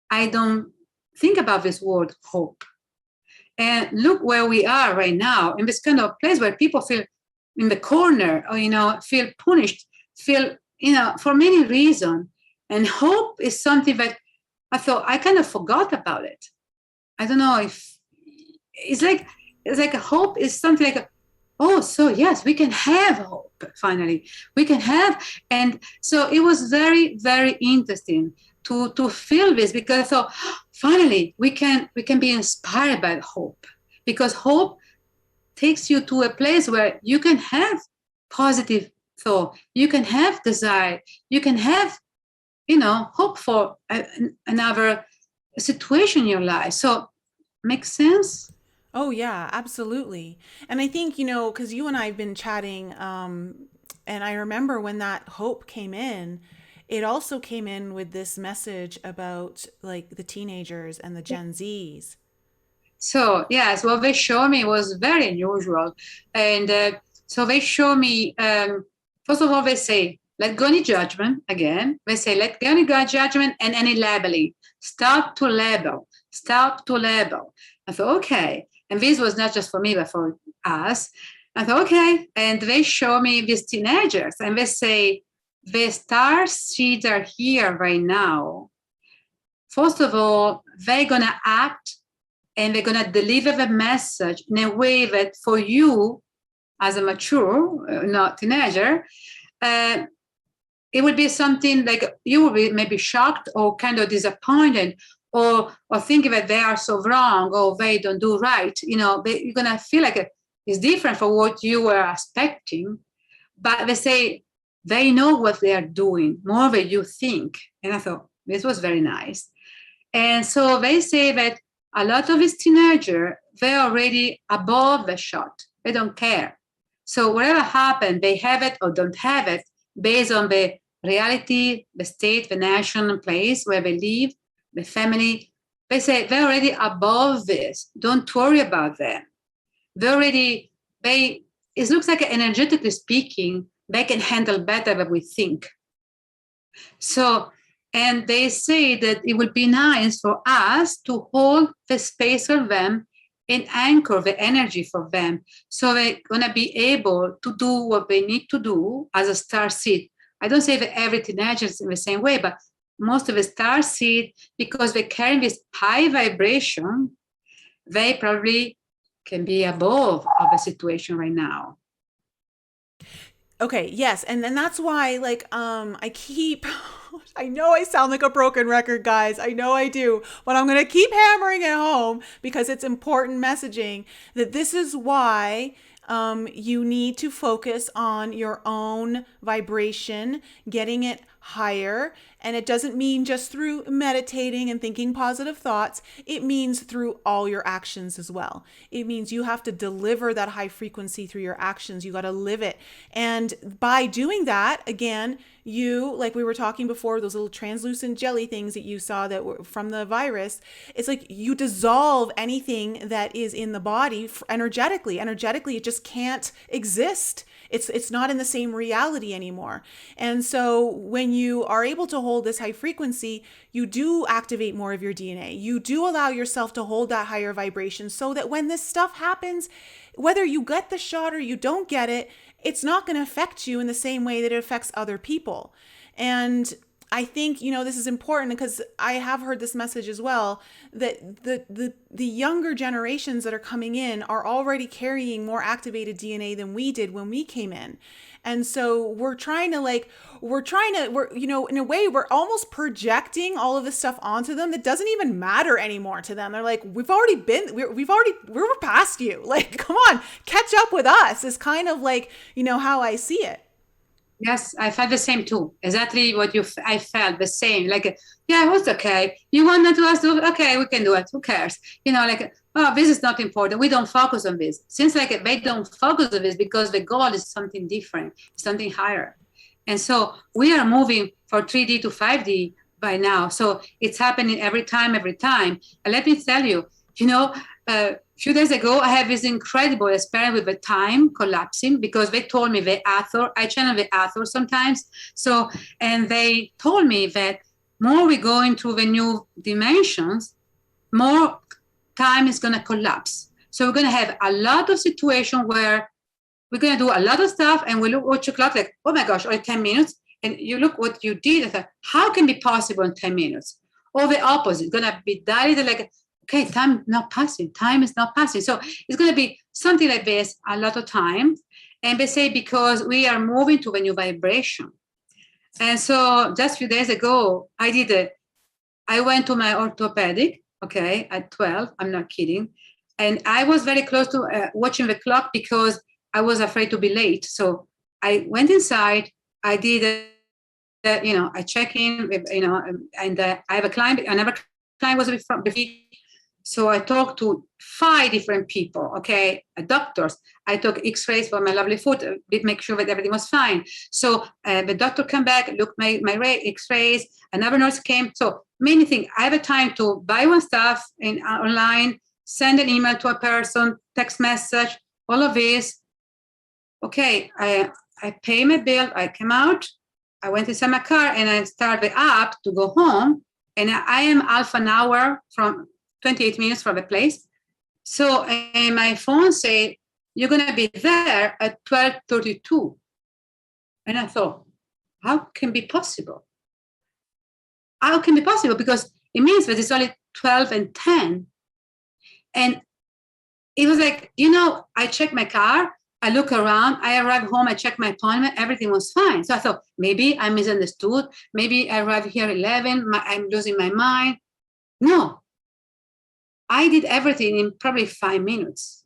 I don't think about this word hope. And look where we are right now, in this kind of place where people feel in the corner, or, feel punished, feel, for many reasons. And hope is something that I thought I kind of forgot about it. I don't know if it's like a hope is something like oh, so yes, we can have hope. Finally, we can have, and so it was very, very interesting to feel this, because I thought, finally, we can be inspired by hope, because hope takes you to a place where you can have positive thought, you can have desire, you can have, hope for another situation in your life. So, makes sense? Oh, yeah, absolutely. And I think, because you and I have been chatting, and I remember when that hope came in, it also came in with this message about like the teenagers and the Gen Zs. So yes, what they show me was very unusual, and so they show me. First of all, they say let go any judgment. Again, they say let go any judgment and any labeling. Start to label. Start to label. I thought okay, and this was not just for me but for us. I thought okay, and they show me these teenagers, and they say the star seeds are here right now. First of all, they're gonna act and they're going to deliver the message in a way that for you as a mature not teenager, uh, it would be something like you will be maybe shocked or kind of disappointed, or thinking that they are so wrong or they don't do right. You're going to feel like it's different from what you were expecting, but they say they know what they are doing more than you think. And I thought this was very nice. And so they say that a lot of these teenagers, they're already above the shot. They don't care. So whatever happened, they have it or don't have it based on the reality, the state, the nation, and place where they live, the family. They say they're already above this. Don't worry about them. It looks like energetically speaking, they can handle better than we think. So, and they say that it would be nice for us to hold the space for them and anchor the energy for them. So they're going to be able to do what they need to do as a star seed. I don't say that every teenager is in the same way, but most of the star seed, because they're carrying this high vibration, they probably can be above of the situation right now. Okay, yes. And then that's why like I keep I know I sound like a broken record, guys. I know I do. But I'm going to keep hammering it home because it's important messaging that this is why you need to focus on your own vibration, getting it higher. And it doesn't mean just through meditating and thinking positive thoughts. It means through all your actions as well. It means you have to deliver that high frequency through your actions. You got to live it. And by doing that, again, you, like we were talking before, those little translucent jelly things that you saw that were from the virus, it's like you dissolve anything that is in the body energetically. Energetically, it just can't exist. It's not in the same reality anymore. And so when you are able to hold this high frequency, you do activate more of your DNA. You do allow yourself to hold that higher vibration so that when this stuff happens, whether you get the shot or you don't get it, it's not going to affect you in the same way that it affects other people. And I think, this is important because I have heard this message as well, that the younger generations that are coming in are already carrying more activated DNA than we did when we came in. And so we're in a way, we're almost projecting all of this stuff onto them that doesn't even matter anymore to them. They're like, we're past you. Like, come on, catch up with us is kind of like, how I see it. Yes, I felt the same too. Exactly what I felt the same. Like, yeah, it was okay. You wanted to us to, okay, we can do it. Who cares? Like, oh, this is not important. We don't focus on this. Since like they don't focus on this because the goal is something different, something higher. And so we are moving from 3D to 5D by now. So it's happening every time. And let me tell you, a few days ago, I had this incredible experience with the time collapsing because they told me I channel the author sometimes. So, and they told me that more we go into the new dimensions, more time is going to collapse. So we're going to have a lot of situations where we're going to do a lot of stuff and we look at your clock like, oh my gosh, only 10 minutes. And you look what you did. I thought, how can it be possible in 10 minutes? Or the opposite, going to be divided like, okay, time is not passing. So it's going to be something like this a lot of time. And they say because we are moving to a new vibration. And so just a few days ago, I went to my orthopedic, okay, at 12, I'm not kidding. And I was very close to watching the clock because I was afraid to be late. So I went inside, I did, I check in, and I have a client, another client was before. So I talked to 5 different people, okay, doctors. I took x-rays for my lovely foot, make sure that everything was fine. So the doctor came back, looked my x-rays, another nurse came. So many things. I have a time to buy one stuff online, send an email to a person, text message, all of this. Okay, I pay my bill, I came out, I went inside my car and I started the app to go home. And I am half an hour from 28 minutes from the place. So my phone said, you're going to be there at 12:32. And I thought, how can be possible? How can be possible? Because it means that it's only 12 and 10. And it was like, I checked my car, I look around, I arrived home, I checked my appointment, everything was fine. So I thought, maybe I misunderstood. Maybe I arrived here 11, I'm losing my mind. No, I did everything in probably 5 minutes.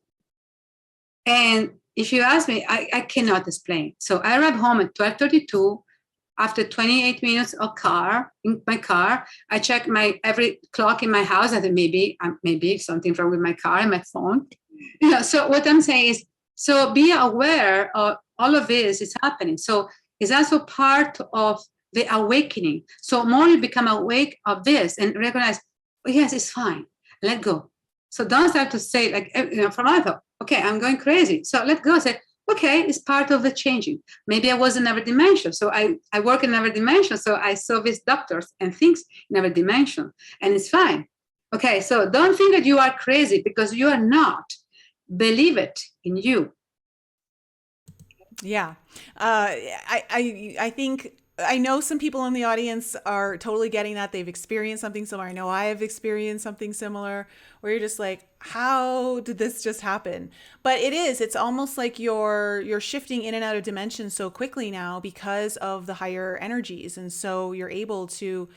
And if you ask me, I cannot explain. So I arrived home at 12:32. After 28 minutes in my car, I check my every clock in my house. I think maybe something wrong with my car and my phone. So what I'm saying is, so be aware of all of this is happening. So it's also part of the awakening. So more you become awake of this and recognize, oh, yes, it's fine. Let go. So don't start to say from I thought, okay, I'm going crazy. So let go. Say, okay, it's part of the changing. Maybe I was in another dimension. So I work in another dimension. So I saw these doctors and things in another dimension, and it's fine. Okay, so don't think that you are crazy because you are not. Believe it in you. Yeah. I think I know some people in the audience are totally getting that. They've experienced something similar. I know I have experienced something similar where you're just like, how did this just happen? But it's almost like you're shifting in and out of dimensions so quickly now because of the higher energies. And so you're able to,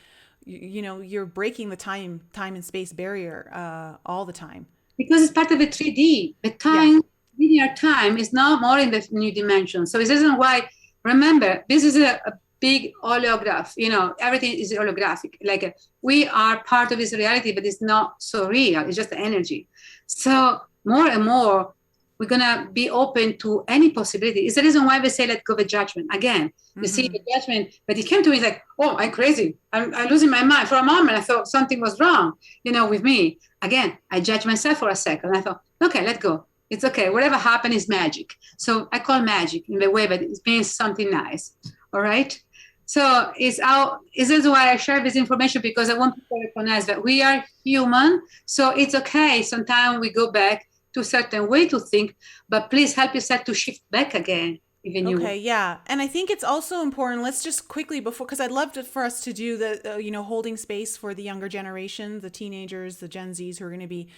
you're breaking the time and space barrier all the time. Because it's part of the 3D. The time, linear time is now more in the new dimension. So this isn't why, remember, this is a big holograph, everything is holographic. Like we are part of this reality, but it's not so real. It's just energy. So more and more, we're gonna be open to any possibility. It's the reason why we say let go of the judgment. Again, you see the judgment, but it came to me like, oh, I'm crazy. I'm losing my mind. For a moment, I thought something was wrong, with me. Again, I judged myself for a second. I thought, okay, let go. It's okay. Whatever happened is magic. So I call magic in the way that it means something nice. All right. So this is why I share this information, because I want people to recognize that we are human. So it's okay. Sometimes we go back to a certain way to think, but please help yourself to shift back again. Okay, yeah. And I think it's also important, let's just quickly because I'd love for us to do the, holding space for the younger generation, the teenagers, the Gen Zs who are going to be,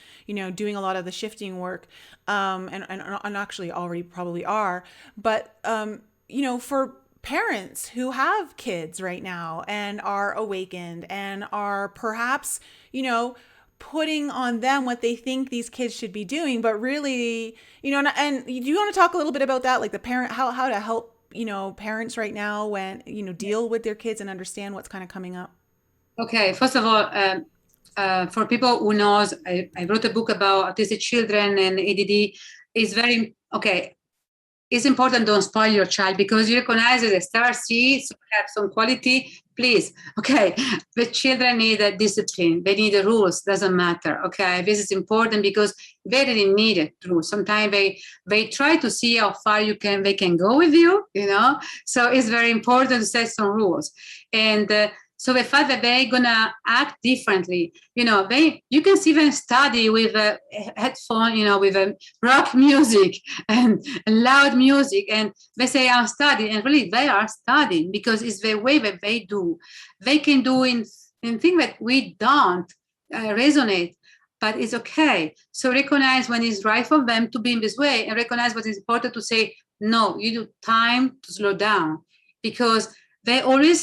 doing a lot of the shifting work, and actually already probably are. But, for parents who have kids right now and are awakened and are perhaps, putting on them what they think these kids should be doing, but really, and you want to talk a little bit about that, like the parent, how to help, parents right now when, deal with their kids and understand what's kind of coming up. Okay. First of all, for people who knows, I wrote a book about autistic children and ADD. It's very, okay. It's important, don't spoil your child, because you recognize it as star seeds, so have some quality, please. Okay, the children need a discipline, they need the rules, doesn't matter. Okay, this is important because they really need it through. Sometimes they try to see how far they can go with you, so it's very important to set some rules. And so the fact that they're gonna act differently, you can see them study with a headphone, with a rock music and loud music, and they say I'm studying, and really they are studying because it's the way that they do. They can do in things that we don't resonate, but it's okay. So recognize when it's right for them to be in this way, and recognize what is important to say, no, you do time to slow down, because they always,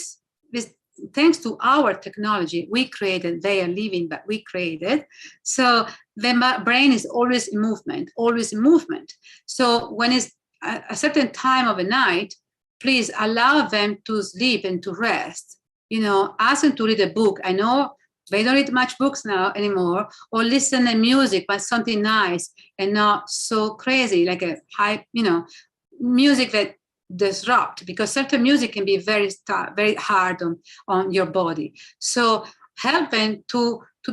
thanks to our technology, we created, they are living, but we created. So the brain is always in movement, always in movement. So when it's a certain time of the night, please allow them to sleep and to rest. Ask them to read a book. I know they don't read much books now anymore, or listen to music, but something nice and not so crazy, like a high, music that disrupt, because certain music can be very hard on your body. So help them to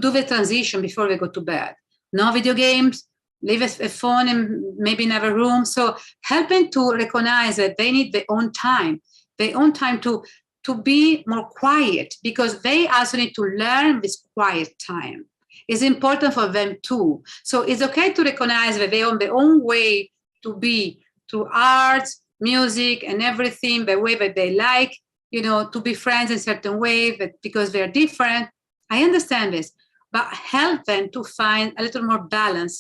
do the transition before they go to bed. No video games, leave a phone and maybe in another room. So help them to recognize that they need their own time to be more quiet, because they also need to learn this quiet time. It's important for them too. So it's okay to recognize that they on their own way to be, through art, music, and everything, the way that they like, to be friends in a certain way, but because they're different. I understand this, but help them to find a little more balance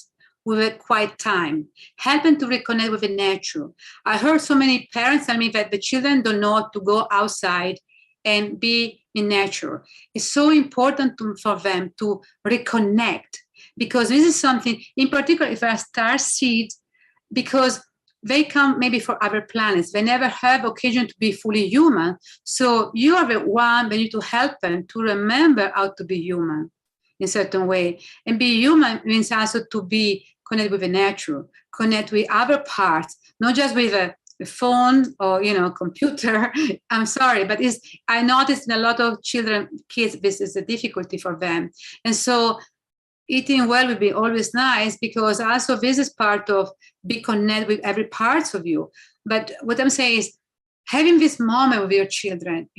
with a quiet time. Help them to reconnect with the nature. I heard so many parents tell me that the children don't know how to go outside and be in nature. It's so important for them to reconnect, because this is something, in particular, if they are star seeds, because they come maybe for other planets. They never have occasion to be fully human. So you are the one that need to help them to remember how to be human in a certain way. And be human means also to be connected with the nature, connect with other parts, not just with a phone or computer. I'm sorry, but I noticed in a lot of kids, this is a difficulty for them. And so eating well would be always nice, because also this is part of be connected with every part of you. But what I'm saying is having this moment with your children,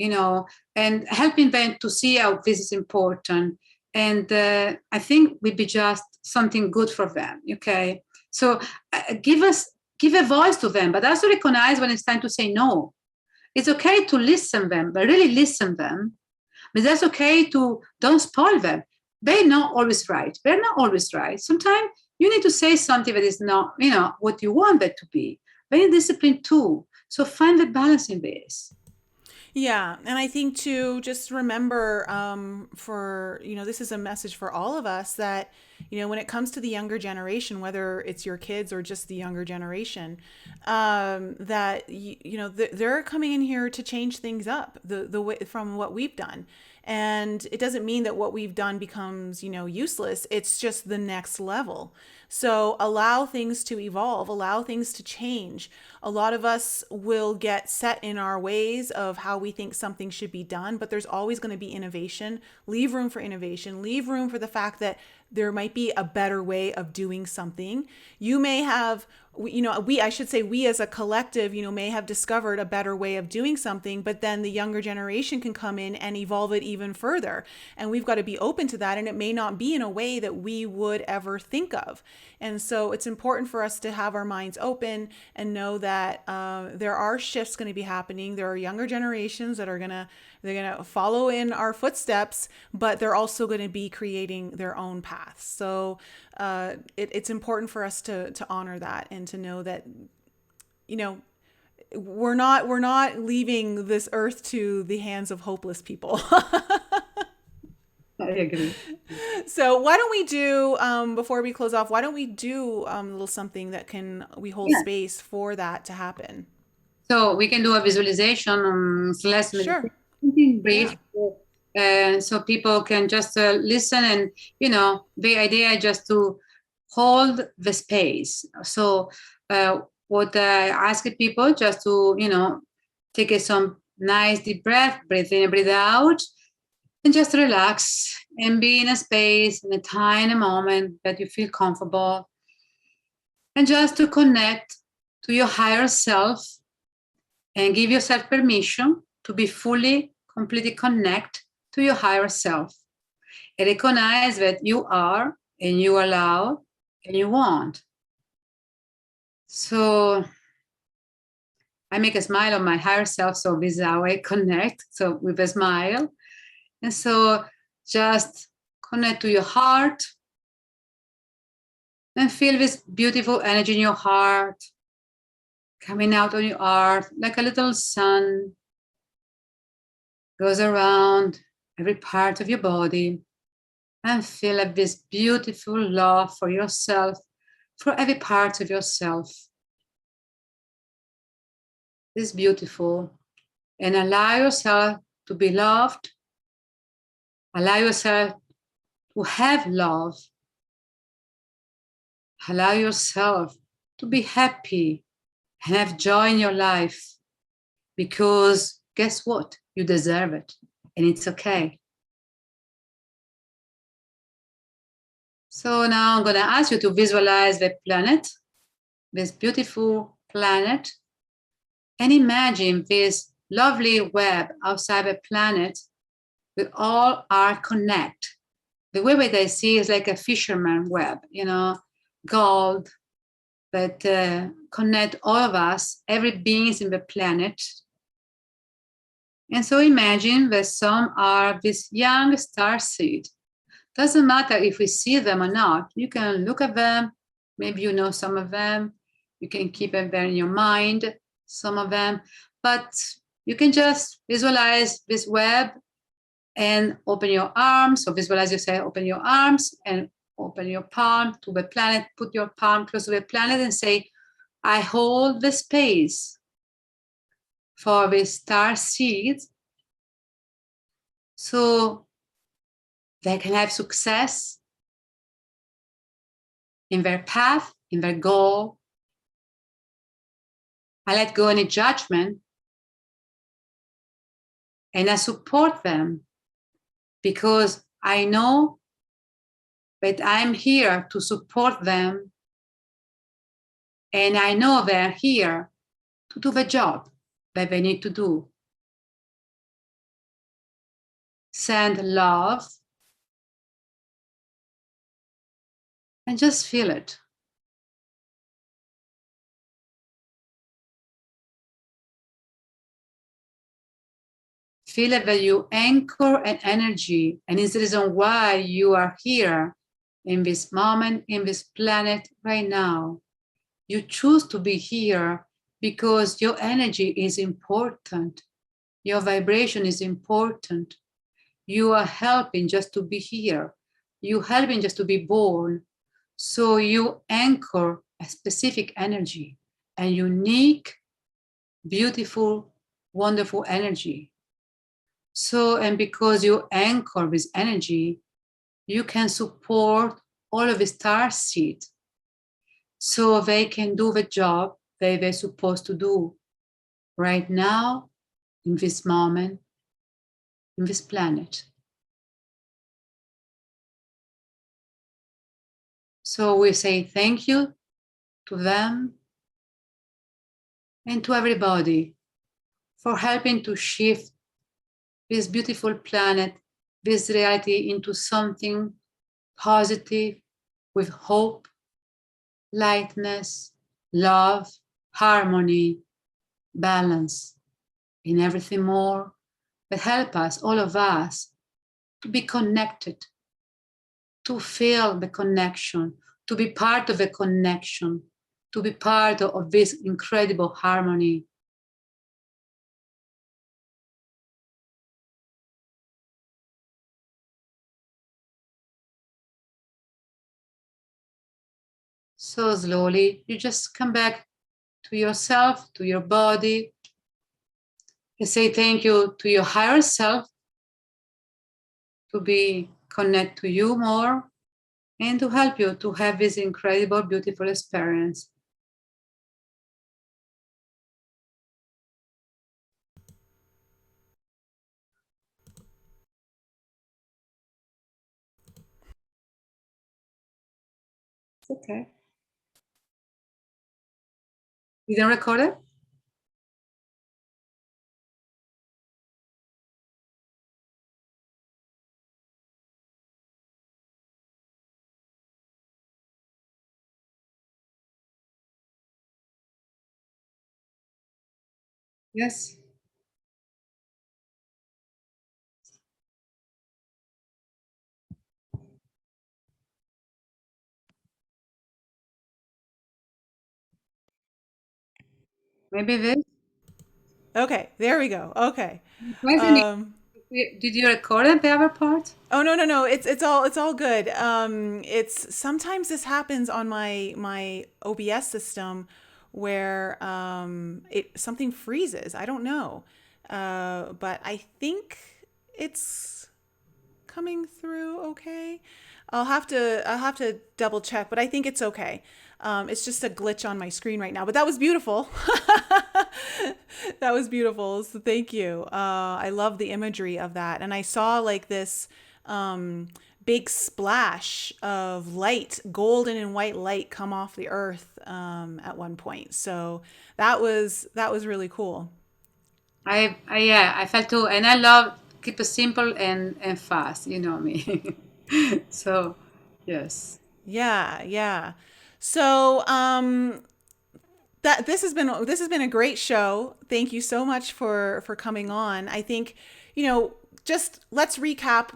and helping them to see how this is important. And I think would be just something good for them. Okay. So give a voice to them, but also recognize when it's time to say no. It's okay to listen them, but really listen them. But that's okay to don't spoil them. They're not always right. They're not always right. Sometimes you need to say something that is not, what you want that to be. They need discipline too. So find the balance in this. Yeah. And I think too, just remember this is a message for all of us that, when it comes to the younger generation, whether it's your kids or just the younger generation, that, they're coming in here to change things up the way from what we've done. And it doesn't mean that what we've done becomes, useless. It's just the next level. So allow things to evolve, allow things to change. A lot of us will get set in our ways of how we think something should be done, but there's always going to be innovation. Leave room for innovation. Leave room for the fact that there might be a better way of doing something. You may have, we as a collective, may have discovered a better way of doing something, but then the younger generation can come in and evolve it even further. And we've got to be open to that. And it may not be in a way that we would ever think of. And so it's important for us to have our minds open and know that there are shifts going to be happening. There are younger generations that are they're going to follow in our footsteps, but they're also going to be creating their own paths. So it's important for us to honor that and to know that, we're not leaving this earth to the hands of hopeless people. I agree. So why don't we do, before we close off, why don't we do a little something that we hold space for that to happen? So we can do a visualization, less Sure. something brief, so people can just listen, and the idea is just to hold the space. So what I ask people just to take some nice deep breath, breathe in and breathe out, and just relax and be in a space, in a time, in a moment that you feel comfortable, and just to connect to your higher self and give yourself permission to be fully, completely connect to your higher self. And recognize that you are, and you allow, and you want. So I make a smile on my higher self, so this is how I connect, so with a smile. And so just connect to your heart, And feel this beautiful energy in your heart, coming out on your heart like a little sun, goes around every part of your body, and feel like this beautiful love for yourself, for every part of yourself. This beautiful. And allow yourself to be loved. Allow yourself to have love. Allow yourself to be happy and have joy in your life, because guess what? You deserve it, and it's okay. So now I'm going to ask you to visualize the planet, this beautiful planet, and imagine this lovely web outside the planet. We all are connected. The web that I see is like a fisherman web, gold, that connect all of us, every beings in the planet. And so imagine that some are this young star seed. Doesn't matter if we see them or not. You can look at them. Maybe you know some of them. You can keep them there in your mind, some of them. But you can just visualize this web and open your arms. So visualize yourself, open your arms and open your palm to the planet. Put your palm close to the planet and say, I hold the space for the star seeds so they can have success in their path, in their goal. I let go any judgment, and I support them because I know that I'm here to support them, and I know they're here to do the job that they need to do. Send love and just feel it. Feel it that you anchor an energy, and it's the reason why you are here in this moment, in this planet right now. You choose to be here because your energy is important. Your vibration is important. You are helping just to be here. You're helping just to be born. So you anchor a specific energy, a unique, beautiful, wonderful energy. So, and because you anchor this energy, you can support all of the star seeds so they can do the job they're supposed to do right now, in this moment, in this planet. So we say thank you to them and to everybody for helping to shift this beautiful planet, this reality into something positive with hope, lightness, love, harmony, balance, and everything more that help us, all of us, to be connected, to feel the connection, to be part of the connection, to be part of this incredible harmony. So slowly, you just come back to yourself, to your body, and say thank you to your higher self to be connect to you more and to help you to have this incredible, beautiful experience. It's okay. You didn't record it? Yes. Maybe this. Okay, there we go. Okay. Wasn't Um, Did you record it, the other part? oh no, no, no. It's all good. It's sometimes this happens on my OBS system where it something freezes. I don't know. But I think it's coming through okay. I'll have to double check, but I think it's okay. It's just a glitch on my screen right now, but that was beautiful. That was beautiful. So thank you. I love the imagery of that, and I saw like this big splash of light, golden and white light, come off the earth at one point. So that was really cool. Yeah, I felt too, and I love keep it simple and fast. You know me. So, yes. Yeah, yeah. So, that this has been a great show. Thank you so much for coming on. I think, just let's recap,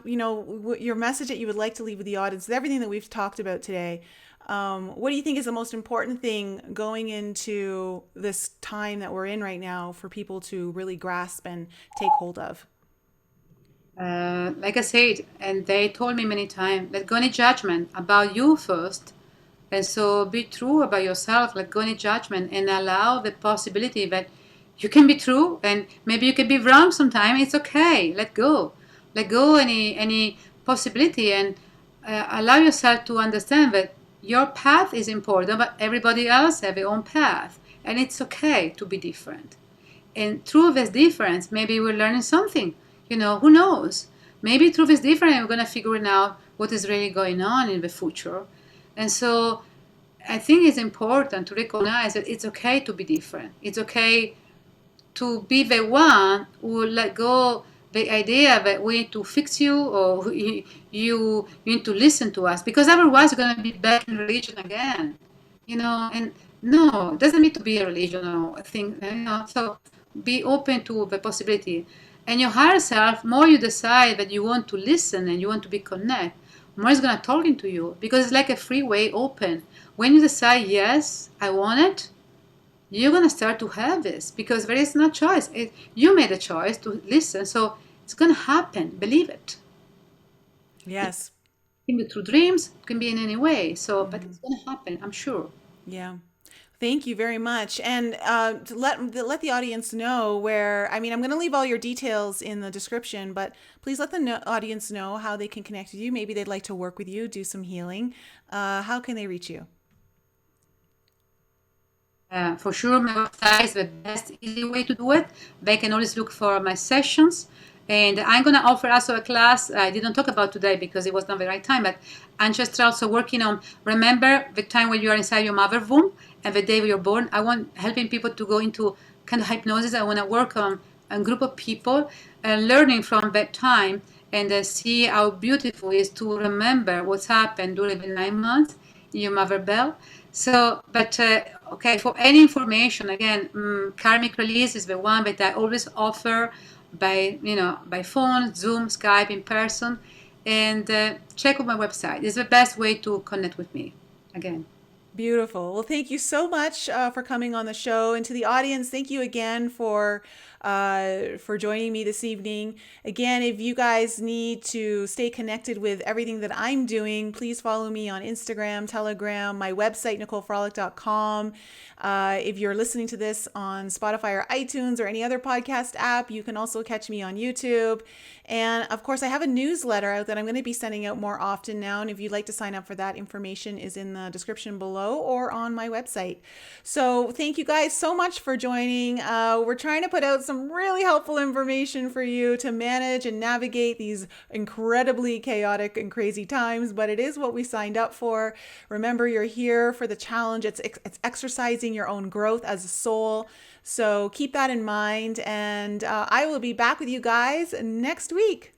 your message that you would like to leave with the audience, with everything that we've talked about today. What do you think is the most important thing going into this time that we're in right now for people to really grasp and take hold of? Like I said, and they told me many times, let go any judgment about you first. And so be true about yourself, let go any judgment and allow the possibility that you can be true and maybe you can be wrong sometime. It's okay. Let go. Let go any possibility and allow yourself to understand that your path is important, but everybody else have their own path. And it's okay to be different. And through this difference, maybe we're learning something. Who knows? Maybe through this difference, we're going to figure out what is really going on in the future. And so I think it's important to recognize that it's okay to be different. It's okay to be the one who let go the idea that we need to fix you or you need to listen to us because otherwise you're going to be back in religion again. And no, it doesn't need to be a religion or a thing. So be open to the possibility. And your higher self, more you decide that you want to listen and you want to be connect, more it's going to talking to you because it's like a freeway open. When you decide, yes, I want it, you're going to start to have this because there is no choice. You made a choice to listen, so it's going to happen. Believe it. It Yes. can be through dreams, it can be in any way. So, but it's going to happen, I'm sure. Yeah. Thank you very much. And to let the audience know where, I mean, I'm going to leave all your details in the description, but please let the audience know how they can connect with you. Maybe they'd like to work with you, do some healing. How can they reach you? For sure, my website is the best easy way to do it. They can always look for my sessions. And I'm going to offer also a class I didn't talk about today because it was not the right time, but I'm just also working on remember the time when you are inside your mother womb and the day you're born. I want helping people to go into kind of hypnosis. I want to work on a group of people learning from that time and see how beautiful it is to remember what's happened during the 9 months in your mother bell. So, but okay, for any information, again, karmic release is the one that I always offer by phone, Zoom, Skype, in person, and check out my website. It's the best way to connect with me. Again, Beautiful. Well, thank you so much for coming on the show, and to the audience, thank you again for joining me this evening. Again, if you guys need to stay connected with everything that I'm doing, please follow me on Instagram, Telegram, my website, NicoleFrolick.com. If you're listening to this on Spotify or iTunes or any other podcast app, you can also catch me on YouTube. And of course, I have a newsletter out that I'm going to be sending out more often now. And if you'd like to sign up for that, information is in the description below or on my website. So thank you guys so much for joining. We're trying to put out some really helpful information for you to manage and navigate these incredibly chaotic and crazy times, but it is what we signed up for. Remember, you're here for the challenge. It's exercising your own growth as a soul. So keep that in mind, and I will be back with you guys next week.